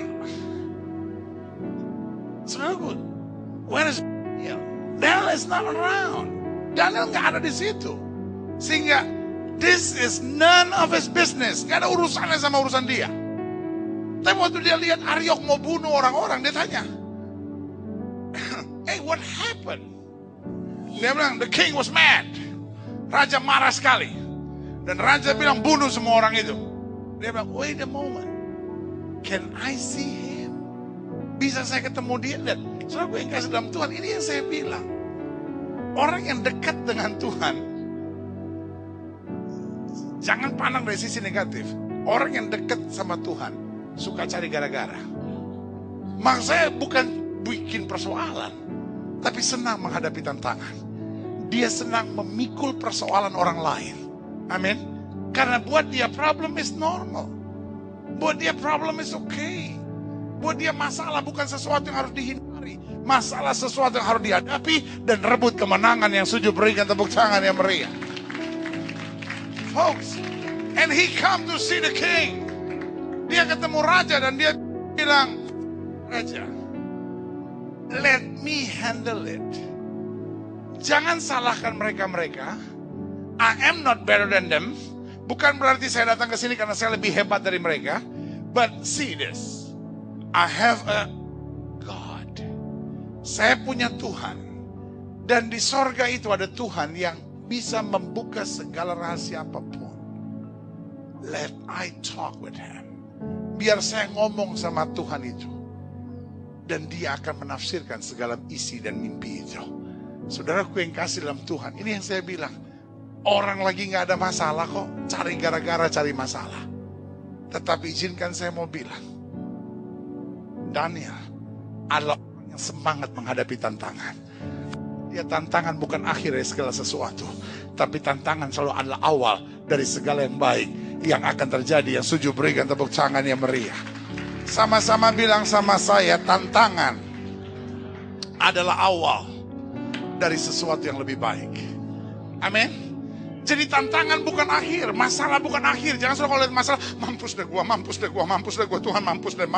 saudaraku, where is Daniel? Daniel is not around. Daniel nggak ada di situ. Sehingga this is none of his business. Nggak ada urusannya sama urusan dia. Tapi waktu dia lihat Aryok mau bunuh orang-orang, dia tanya, hey, what happened? Dia bilang, the king was mad. Raja marah sekali. Dan raja bilang, bunuh semua orang itu. Dia bilang, wait a moment. Can I see him? Bisa saya ketemu dia? Dan saudara gue yang kasih dalam Tuhan, ini yang saya bilang. Orang yang dekat dengan Tuhan, jangan pandang dari sisi negatif. Orang yang dekat sama Tuhan suka cari gara-gara. Maksud saya bukan bikin persoalan, tapi senang menghadapi tantangan. Dia senang memikul persoalan orang lain. Amin. Karena buat dia problem is normal. Buat dia problem is okay. Buat dia masalah bukan sesuatu yang harus dihindari. Masalah sesuatu yang harus dihadapi dan rebut kemenangan. Yang setuju berikan tepuk tangan yang meriah. Folks, and he come to see the king. Dia ketemu raja dan dia bilang, Raja, let me handle it. Jangan salahkan mereka-mereka. I am not better than them. Bukan berarti saya datang ke sini karena saya lebih hebat dari mereka. But see this. I have a God. Saya punya Tuhan. Dan di sorga itu ada Tuhan yang bisa membuka segala rahasia apapun. Let I talk with him. Biar saya ngomong sama Tuhan itu. Dan dia akan menafsirkan segala isi dan mimpi itu. Saudaraku yang kasih dalam Tuhan, ini yang saya bilang. Orang lagi gak ada masalah kok. Cari gara-gara cari masalah. Tetapi izinkan saya mau bilang. Daniel adalah orang yang semangat menghadapi tantangan. Ya, tantangan bukan akhir dari segala sesuatu. Tapi tantangan selalu adalah awal dari segala yang baik yang akan terjadi. Yang setuju berikan tepuk tangan yang meriah. Sama-sama bilang sama saya, tantangan adalah awal dari sesuatu yang lebih baik. Amin. Jadi tantangan bukan akhir, masalah bukan akhir. Jangan selalu kalau lihat masalah, mampus deh gua, Tuhan mampus deh,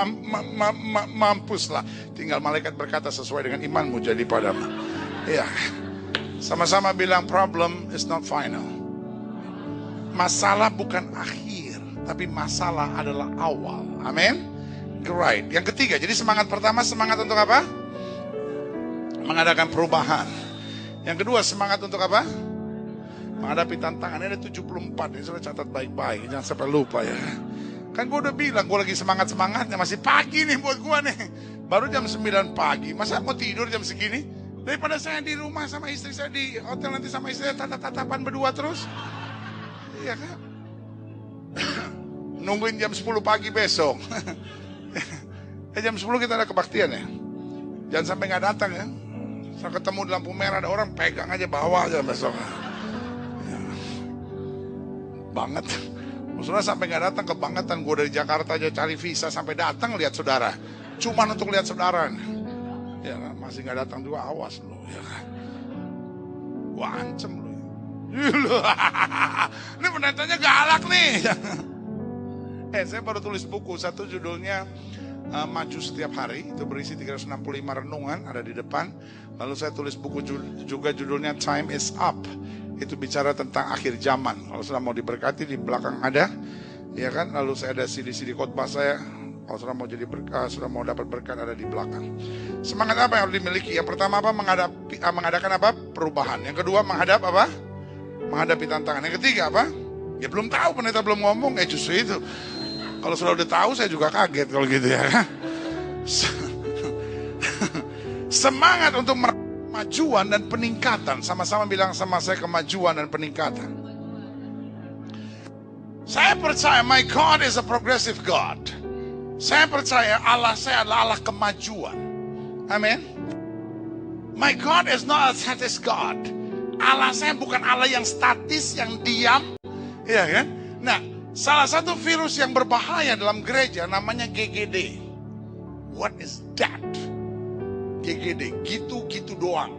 mampus lah. Tinggal malaikat berkata sesuai dengan imanmu jadi padamu. Ya, sama-sama bilang problem is not final. Masalah bukan akhir, tapi masalah adalah awal. Amin. Great. Yang ketiga, jadi semangat pertama, semangat untuk apa? Mengadakan perubahan. Yang kedua, semangat untuk apa? Menghadapi tantangan. Ini ada 74. Ini sudah catat baik-baik. Jangan sampai lupa ya. Kan gue udah bilang, gue lagi semangat-semangatnya. Masih pagi nih buat gue nih. Baru jam 9 pagi. Masa mau tidur jam segini? Daripada saya di rumah sama istri saya di hotel, nanti sama istri saya tatap-tatapan berdua terus. Iya kan? Nungguin jam 10 pagi besok. Jam 10 kita ada kebaktian ya. Jangan sampai gak datang ya. Saya ketemu di lampu merah ada orang, pegang aja, bawa aja besok. Ya. Banget. Saudara sampai gak datang, kebangetan. Gue dari Jakarta aja cari visa sampai datang lihat saudara. Cuman untuk lihat saudara. Ya masih gak datang juga, awas lo ya. Gue ancam lo. Ini pendetanya galak nih. Saya baru tulis buku, satu judulnya Maju Setiap Hari, itu berisi 365 renungan, ada di depan. Lalu saya tulis buku juga judulnya Time is Up, itu bicara tentang akhir zaman. Kalau sudah mau diberkati di belakang ada, ya kan. Lalu saya ada CD khotbah saya. Kalau sudah mau jadi sudah mau dapat berkat ada di belakang. Semangat apa yang harus dimiliki? Yang pertama apa? Mengadakan apa? Perubahan. Yang kedua menghadapi tantangan. Yang ketiga apa? Ya belum tahu, pendeta belum ngomong. Justru itu. Kalau sudah udah tahu saya juga kaget kalau gitu ya. Semangat untuk kemajuan dan peningkatan. Sama-sama bilang sama saya, kemajuan dan peningkatan. Saya percaya my God is a progressive God. Saya percaya Allah saya adalah Allah kemajuan. Amin. My God is not a status God. Allah saya bukan Allah yang statis, yang diam. Iya kan? Nah, salah satu virus yang berbahaya dalam gereja namanya GGD. What is that? GGD, gitu-gitu doang.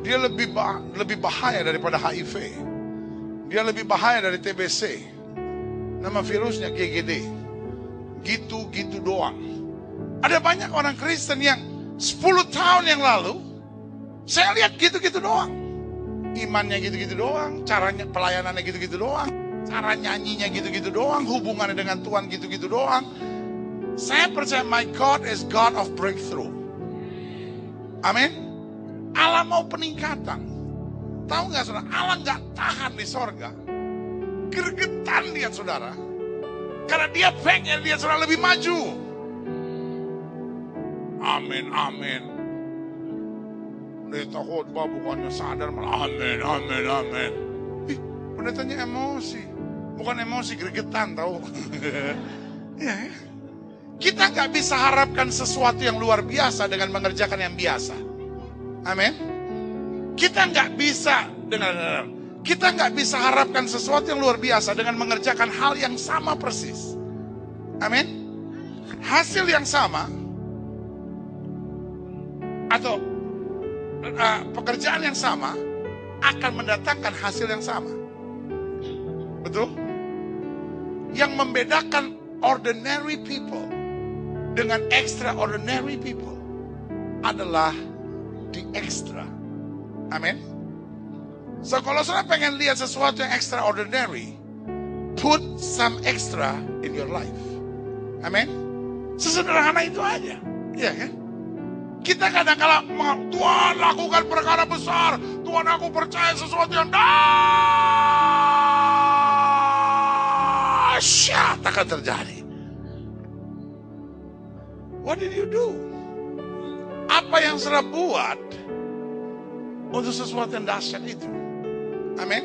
Dia lebih bahaya daripada HIV. Dia lebih bahaya dari TBC. Nama virusnya GGD. Gitu-gitu doang. Ada banyak orang Kristen yang 10 tahun yang lalu saya lihat gitu-gitu doang. Imannya gitu-gitu doang, caranya pelayanannya gitu-gitu doang, cara nyanyinya gitu-gitu doang, hubungannya dengan Tuhan gitu-gitu doang. Saya percaya my God is God of breakthrough. Amin. Allah mau peningkatan. Tahu nggak saudara? Allah nggak tahan di sorga. Gergetan lihat saudara. Karena dia pengen lihat saudara lebih maju. Amin, amin. Pendeta khotbah bukannya sadar malah amin, amin, amin. Pendetanya emosi. Bukan emosi, gregetan tahu. Ya. Kita gak bisa harapkan sesuatu yang luar biasa dengan mengerjakan yang biasa. Amin. Kita gak bisa harapkan sesuatu yang luar biasa dengan mengerjakan hal yang sama persis. Amin. Hasil yang sama atau pekerjaan yang sama akan mendatangkan hasil yang sama. Betul? Yang membedakan ordinary people dengan extraordinary people adalah the extra. Amin. So kalau saudara pengen lihat sesuatu yang extraordinary, put some extra in your life. Amin. Sesederhana itu aja. Iya kan? Kita kadang-kala, Tuhan lakukan perkara besar, Tuhan aku percaya sesuatu yang dahsyat akan terjadi. What did you do? Apa yang saudara buat untuk sesuatu yang dahsyat itu? Amin.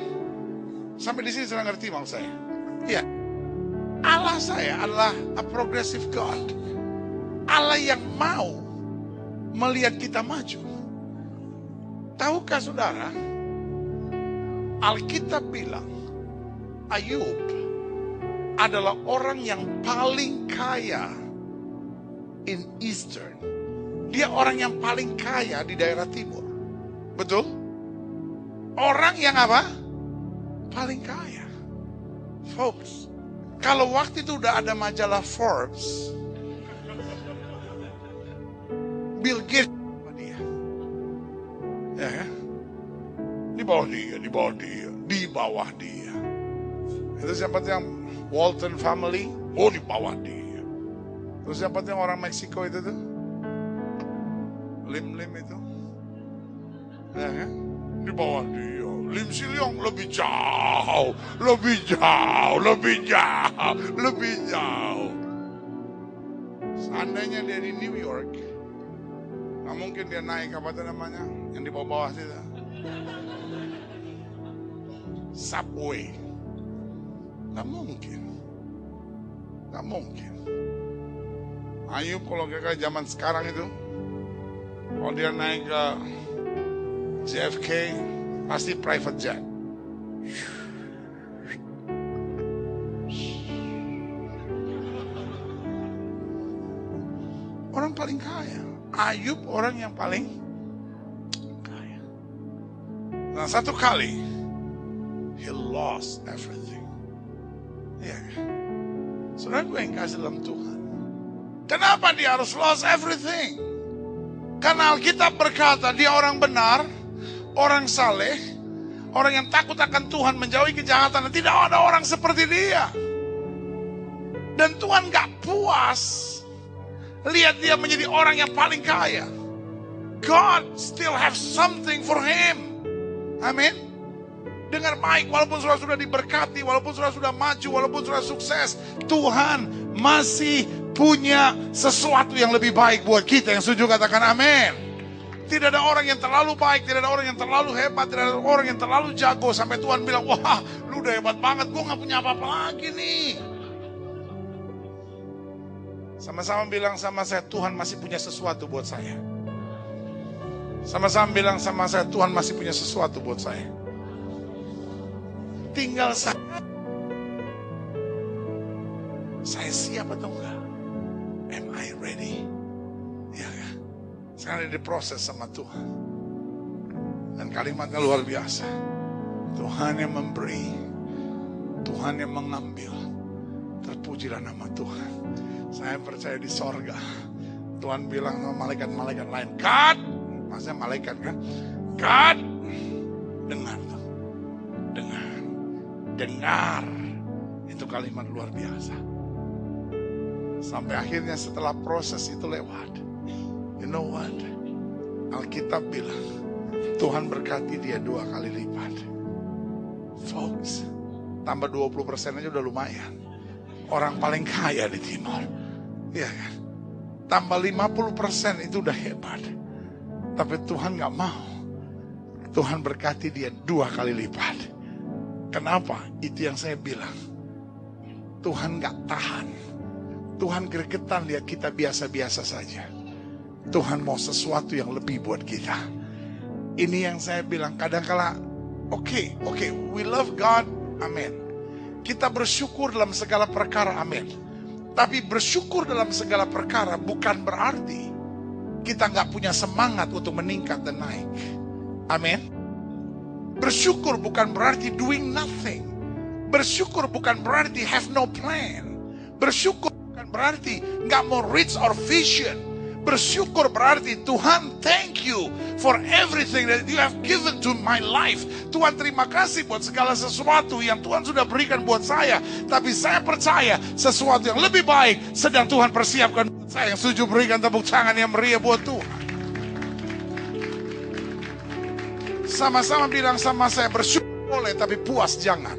Sampai di sini saudara ngerti maksud saya? Iya. Allah saya adalah a progressive God. Allah yang mau melihat kita maju. Tahukah saudara, Alkitab bilang Ayub adalah orang yang paling kaya in Eastern. Dia orang yang paling kaya di daerah timur. Betul? Orang yang apa? Paling kaya. Folks, kalau waktu itu udah ada majalah Forbes, Bill Gates dia. Ya kan? Di bawah dia, di bawah dia, di bawah dia. Itu siapa yang Walton family? Oh, di bawah dia. Terus siapa yang orang Meksiko itu tuh? Lim itu. Ya kan? Di bawah dia. Lim Siliong lebih jauh, lebih jauh, lebih jauh, lebih jauh. Seandainya dia di New York, nggak mungkin dia naik apa itu namanya yang di bawah-bawah situ, subway. Nggak mungkin, nggak mungkin. Ayub kalau kayak zaman sekarang itu, kalau dia naik ke JFK pasti private jet. Orang paling kaya. Ayub orang yang paling kaya. Nah, satu kali he lost everything. Iya kan? Saudara gue yang kasih dalam Tuhan. Kenapa dia harus lost everything? Karena Alkitab berkata dia orang benar, orang saleh, orang yang takut akan Tuhan, menjauhi kejahatan, dan tidak ada orang seperti dia. Dan Tuhan gak puas lihat dia menjadi orang yang paling kaya. God still have something for him. Amin. Dengar baik, walaupun saudara sudah diberkati, walaupun saudara sudah maju, walaupun saudara sukses, Tuhan masih punya sesuatu yang lebih baik buat kita. Yang setuju katakan amin. Tidak ada orang yang terlalu baik, tidak ada orang yang terlalu hebat, tidak ada orang yang terlalu jago sampai Tuhan bilang, wah lu udah hebat banget, gue gak punya apa-apa lagi nih. Sama-sama bilang sama saya, Tuhan masih punya sesuatu buat saya. Sama-sama bilang sama saya, Tuhan masih punya sesuatu buat saya. Tinggal saya siap atau enggak? Am I ready? Ya kan? Sekarang diproses sama Tuhan. Dan kalimatnya luar biasa. Tuhan yang memberi, Tuhan yang mengambil. Terpujilah nama Tuhan. Saya percaya di sorga Tuhan bilang sama malaikat-malaikat lain, God, maksudnya malaikat kan, God, dengar tuh, dengar. Itu kalimat luar biasa. Sampai akhirnya setelah proses itu lewat, you know what, Alkitab bilang Tuhan berkati dia 2 kali lipat. Folks, tambah 20% aja udah lumayan. Orang paling kaya di timur. Iya kan? Tambah 50% itu udah hebat. Tapi Tuhan gak mau. Tuhan berkati dia 2 kali lipat. Kenapa? Itu yang saya bilang. Tuhan gak tahan. Tuhan gregetan lihat kita biasa-biasa saja. Tuhan mau sesuatu yang lebih buat kita. Ini yang saya bilang. Kadang-kala Oke, we love God, amin. Kita bersyukur dalam segala perkara, amin. Tapi bersyukur dalam segala perkara bukan berarti kita gak punya semangat untuk meningkat dan naik. Amin. Bersyukur bukan berarti doing nothing. Bersyukur bukan berarti have no plan. Bersyukur bukan berarti gak mau reach our vision. Bersyukur berarti, Tuhan, thank you for everything that you have given to my life. Tuhan, terima kasih buat segala sesuatu yang Tuhan sudah berikan buat saya. Tapi saya percaya sesuatu yang lebih baik sedang Tuhan persiapkan buat saya. Yang setuju berikan tepuk tangan yang meriah buat Tuhan. Sama-sama bilang sama saya, bersyukur boleh tapi puas jangan.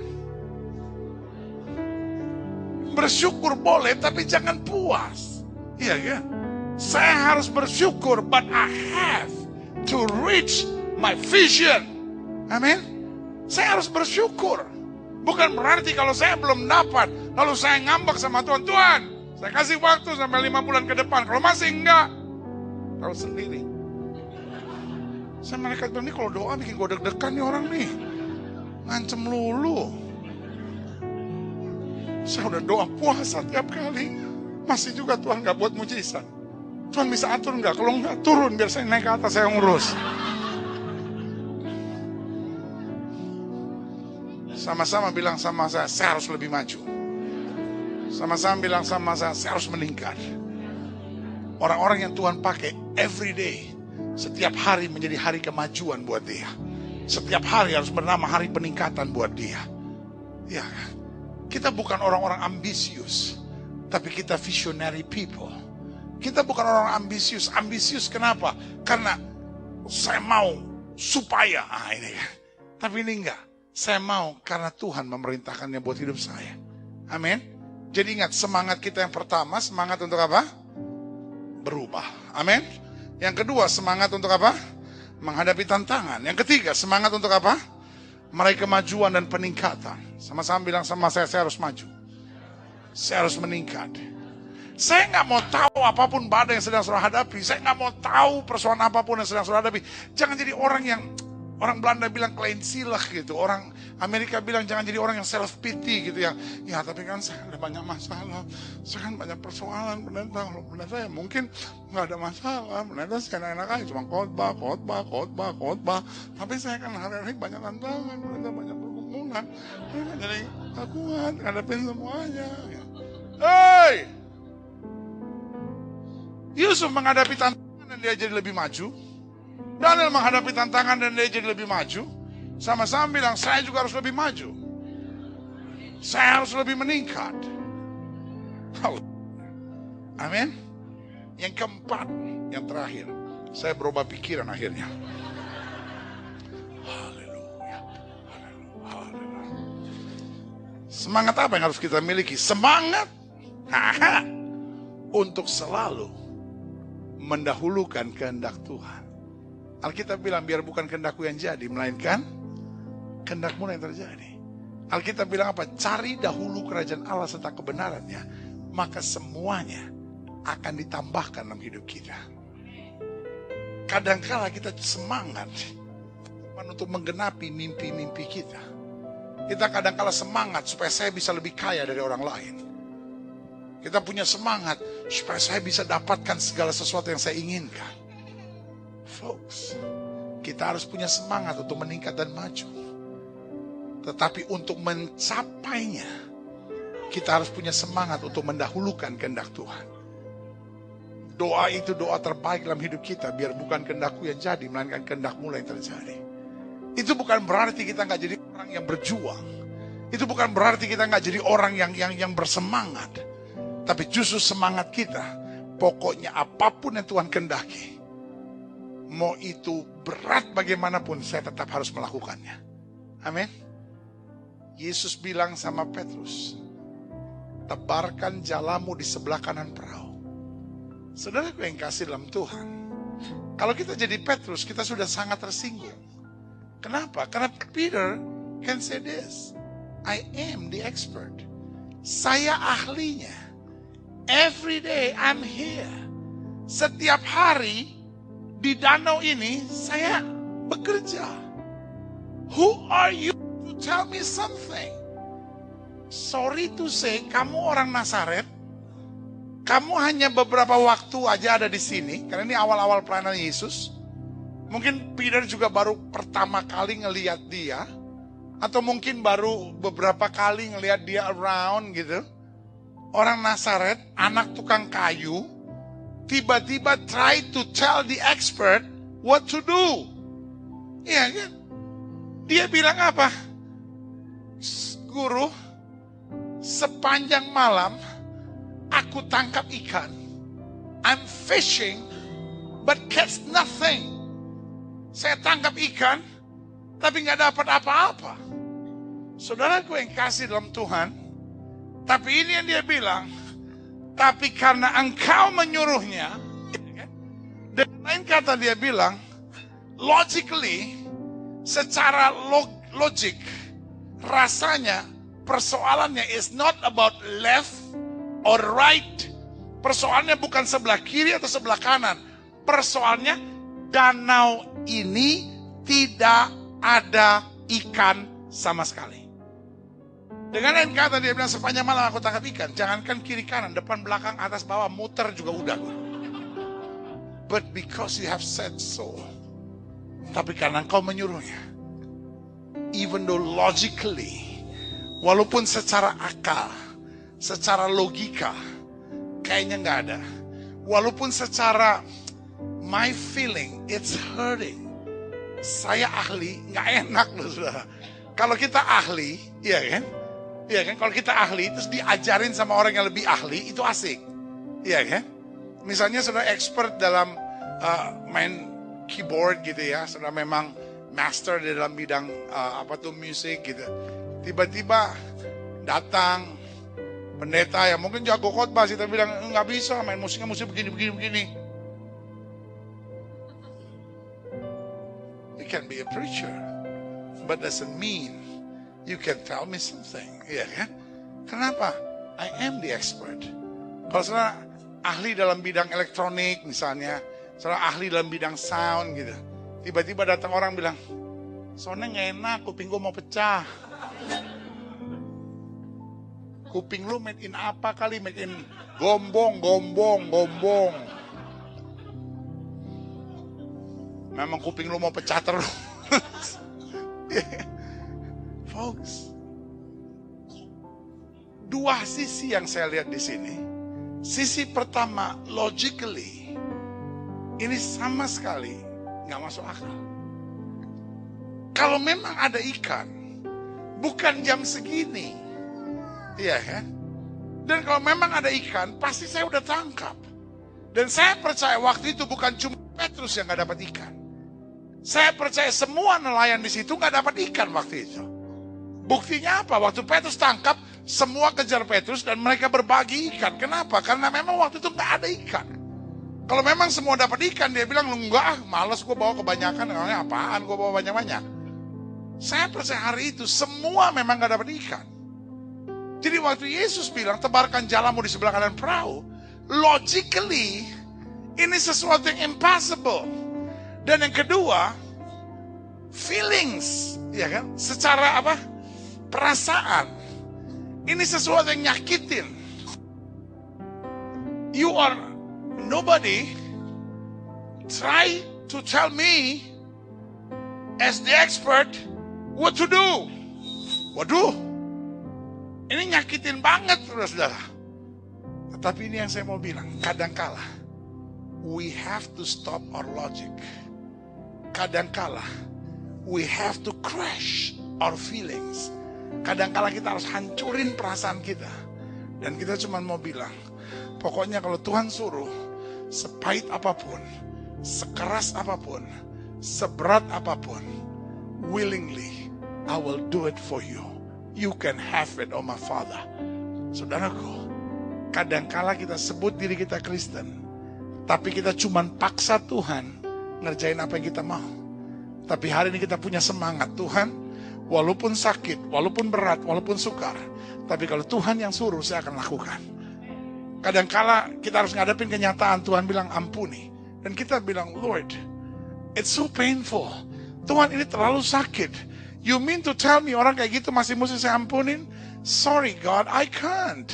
Bersyukur boleh tapi jangan puas. Iya kan? Saya harus bersyukur, but I have to reach my vision. Amin. Saya harus bersyukur. Bukan berarti kalau saya belum dapat, lalu saya ngambek sama Tuhan. Tuhan, saya kasih waktu sampai 5 bulan ke depan. Kalau masih enggak, tahu sendiri. Saya malaikat bilang, ini kalau doa bikin gue deg-degan nih orang nih. Ngancem lulu. Saya udah doa puasa tiap kali. Masih juga Tuhan gak buat mujizat. Tuhan bisa atur enggak? Kalau enggak, turun biar saya naik ke atas, saya ngurus. Sama-sama bilang sama saya harus lebih maju. Sama-sama bilang sama saya harus meningkat. Orang-orang yang Tuhan pakai every day, setiap hari menjadi hari kemajuan buat dia. Setiap hari harus bernama hari peningkatan buat dia. Ya, kita bukan orang-orang ambisius, tapi kita visionary people. Kita bukan orang ambisius. Ambisius kenapa? Karena saya mau supaya ini kan. Tapi ini enggak. Saya mau karena Tuhan memerintahkannya buat hidup saya. Amin. Jadi ingat, semangat kita yang pertama, semangat untuk apa? Berubah. Amin. Yang kedua, semangat untuk apa? Menghadapi tantangan. Yang ketiga, semangat untuk apa? Meraih kemajuan dan peningkatan. Sama-sama bilang sama saya harus maju. Saya harus meningkat. Saya nggak mau tahu apapun badai yang sedang saudara hadapi. Saya nggak mau tahu persoalan apapun yang sedang saudara hadapi. Jangan jadi orang yang, orang Belanda bilang kleinsielig gitu. Orang Amerika bilang jangan jadi orang yang self pity gitu ya. Ya tapi kan saya ada banyak masalah. Saya kan banyak persoalan. Pendeta ya mungkin nggak ada masalah. Pendeta saya enak aja cuma khotbah. Tapi saya kan hari-hari banyak tantangan. Pendeta banyak pergumulan. Saya kan jadi kuat ngadepin semuanya. Hei! Yusuf menghadapi tantangan dan dia jadi lebih maju. Daniel menghadapi tantangan dan dia jadi lebih maju. Sama-sama bilang, saya juga harus lebih maju. Saya harus lebih meningkat. Amin. Yang keempat, yang terakhir, saya berubah pikiran akhirnya. Haleluya. Semangat apa yang harus kita miliki? Semangat untuk selalu mendahulukan kehendak Tuhan. Alkitab bilang biar bukan kehendakku yang jadi, melainkan kehendakmu yang terjadi. Alkitab bilang apa? Cari dahulu kerajaan Allah serta kebenarannya, maka semuanya akan ditambahkan dalam hidup kita. Kadangkala kita semangat untuk menggenapi mimpi-mimpi kita. Kita kadangkala semangat supaya saya bisa lebih kaya dari orang lain. Kita punya semangat supaya saya bisa dapatkan segala sesuatu yang saya inginkan. Folks, kita harus punya semangat untuk meningkat dan maju. Tetapi untuk mencapainya, kita harus punya semangat untuk mendahulukan kehendak Tuhan. Doa itu doa terbaik dalam hidup kita. Biar bukan kehendakku yang jadi, melainkan kehendakmu yang terjadi. Itu bukan berarti kita gak jadi orang yang berjuang. Itu bukan berarti kita gak jadi orang yang bersemangat. Tapi justru semangat kita, pokoknya apapun yang Tuhan kehendaki, mau itu berat bagaimanapun, saya tetap harus melakukannya. Amin. Yesus bilang sama Petrus, tebarkan jalamu di sebelah kanan perahu. Saudaraku yang kasih dalam Tuhan, kalau kita jadi Petrus, kita sudah sangat tersinggung. Kenapa? Karena Peter can say this, I am the expert. Saya ahlinya. Every day I'm here. Setiap hari di danau ini saya bekerja. Who are you to tell me something? Sorry to say, kamu orang Nazaret. Kamu hanya beberapa waktu aja ada di sini. Karena ini awal-awal pelayanan Yesus. Mungkin Peter juga baru pertama kali ngelihat dia. Atau mungkin baru beberapa kali ngelihat dia around gitu. Orang Nazaret, anak tukang kayu, tiba-tiba try to tell the expert what to do. Iya kan? Dia bilang apa? Guru, sepanjang malam aku tangkap ikan. I'm fishing but catch nothing. Saya tangkap ikan tapi nggak dapat apa-apa. Saudaraku yang kasih dalam Tuhan, tapi ini yang dia bilang, tapi karena engkau menyuruhnya, dengan lain kata dia bilang, logically, secara logik, rasanya persoalannya is not about left or right. Persoalannya bukan sebelah kiri atau sebelah kanan. Persoalannya danau ini tidak ada ikan sama sekali. Dengan lain kata dia bilang sepanjang malam aku tangkap ikan. Jangankan kiri kanan, depan belakang, atas bawah, muter juga udah. But because you have said so. Tapi karena engkau menyuruhnya. Even though logically, walaupun secara akal, secara logika, kayaknya nggak ada. Walaupun secara my feeling, it's hurting. Saya ahli, nggak enak loh saudara. Kalau kita ahli, iya kan? Iya kan? Kalau kita ahli, terus diajarin sama orang yang lebih ahli, itu asik. Iya kan? Misalnya saudara expert dalam main keyboard gitu ya, saudara memang master di dalam bidang musik gitu. Tiba-tiba datang pendeta yang mungkin jago khotbah, kita bilang nggak bisa main musiknya musik begini. You can be a preacher, but doesn't mean you can tell me something. Iya kan? Kenapa? I am the expert. Kalau saudara ahli dalam bidang elektronik misalnya, saudara ahli dalam bidang sound gitu. Tiba-tiba datang orang bilang, soalnya nggak enak, kuping gue mau pecah. Kuping lu made in apa kali? Made in gombong. Memang kuping lu mau pecah terus. Folks, dua sisi yang saya lihat di sini. Sisi pertama, logically, ini sama sekali nggak masuk akal. Kalau memang ada ikan, bukan jam segini, iya kan? Dan kalau memang ada ikan, pasti saya udah tangkap. Dan saya percaya waktu itu bukan cuma Petrus yang nggak dapat ikan. Saya percaya semua nelayan di situ nggak dapat ikan waktu itu. Buktinya apa? Waktu Petrus tangkap, semua kejar Petrus dan mereka berbagi ikan. Kenapa? Karena memang waktu itu nggak ada ikan. Kalau memang semua dapat ikan, dia bilang, enggak, males gue bawa kebanyakan. Apaan gue bawa banyak-banyak? Saya percaya hari itu semua memang nggak dapat ikan. Jadi waktu Yesus bilang, tebarkan jalamu di sebelah kanan perahu, logically, ini sesuatu yang impossible. Dan yang kedua, feelings, ya kan? Secara apa? Perasaan. Ini sesuatu yang nyakitin. You are nobody. Try to tell me as the expert what to do. Waduh, ini nyakitin banget, saudara. Tetapi ini yang saya mau bilang, kadangkala we have to stop our logic. Kadangkala we have to crush our feelings. Kadangkala kita harus hancurin perasaan kita. Dan kita cuma mau bilang, pokoknya kalau Tuhan suruh, sepahit apapun, sekeras apapun, seberat apapun, willingly, I will do it for you. You can have it, oh my Father. Saudaraku, kadangkala kita sebut diri kita Kristen, tapi kita cuma paksa Tuhan ngerjain apa yang kita mau. Tapi hari ini kita punya semangat, Tuhan, walaupun sakit, walaupun berat, walaupun sukar, tapi kalau Tuhan yang suruh, saya akan lakukan. Kadangkala kita harus ngadepin kenyataan, Tuhan bilang ampuni. Dan kita bilang, Lord, it's so painful. Tuhan, ini terlalu sakit. You mean to tell me orang kayak gitu masih mesti saya ampunin? Sorry God, I can't.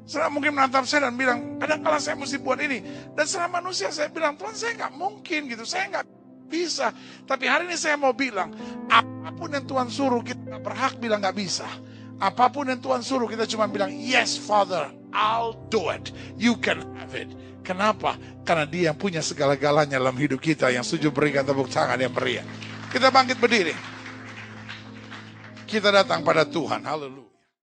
Saya mungkin menatap saya dan bilang, kadangkala saya mesti buat ini. Dan secara manusia saya bilang, Tuhan, saya nggak mungkin gitu, saya nggak bisa. Tapi hari ini saya mau bilang, apapun yang Tuhan suruh, kita gak berhak bilang gak bisa. Apapun yang Tuhan suruh, kita cuma bilang, yes Father, I'll do it. You can have it. Kenapa? Karena dia yang punya segala-galanya dalam hidup kita. Yang setuju berikan tepuk tangan yang meriah. Kita bangkit berdiri. Kita datang pada Tuhan. Haleluya.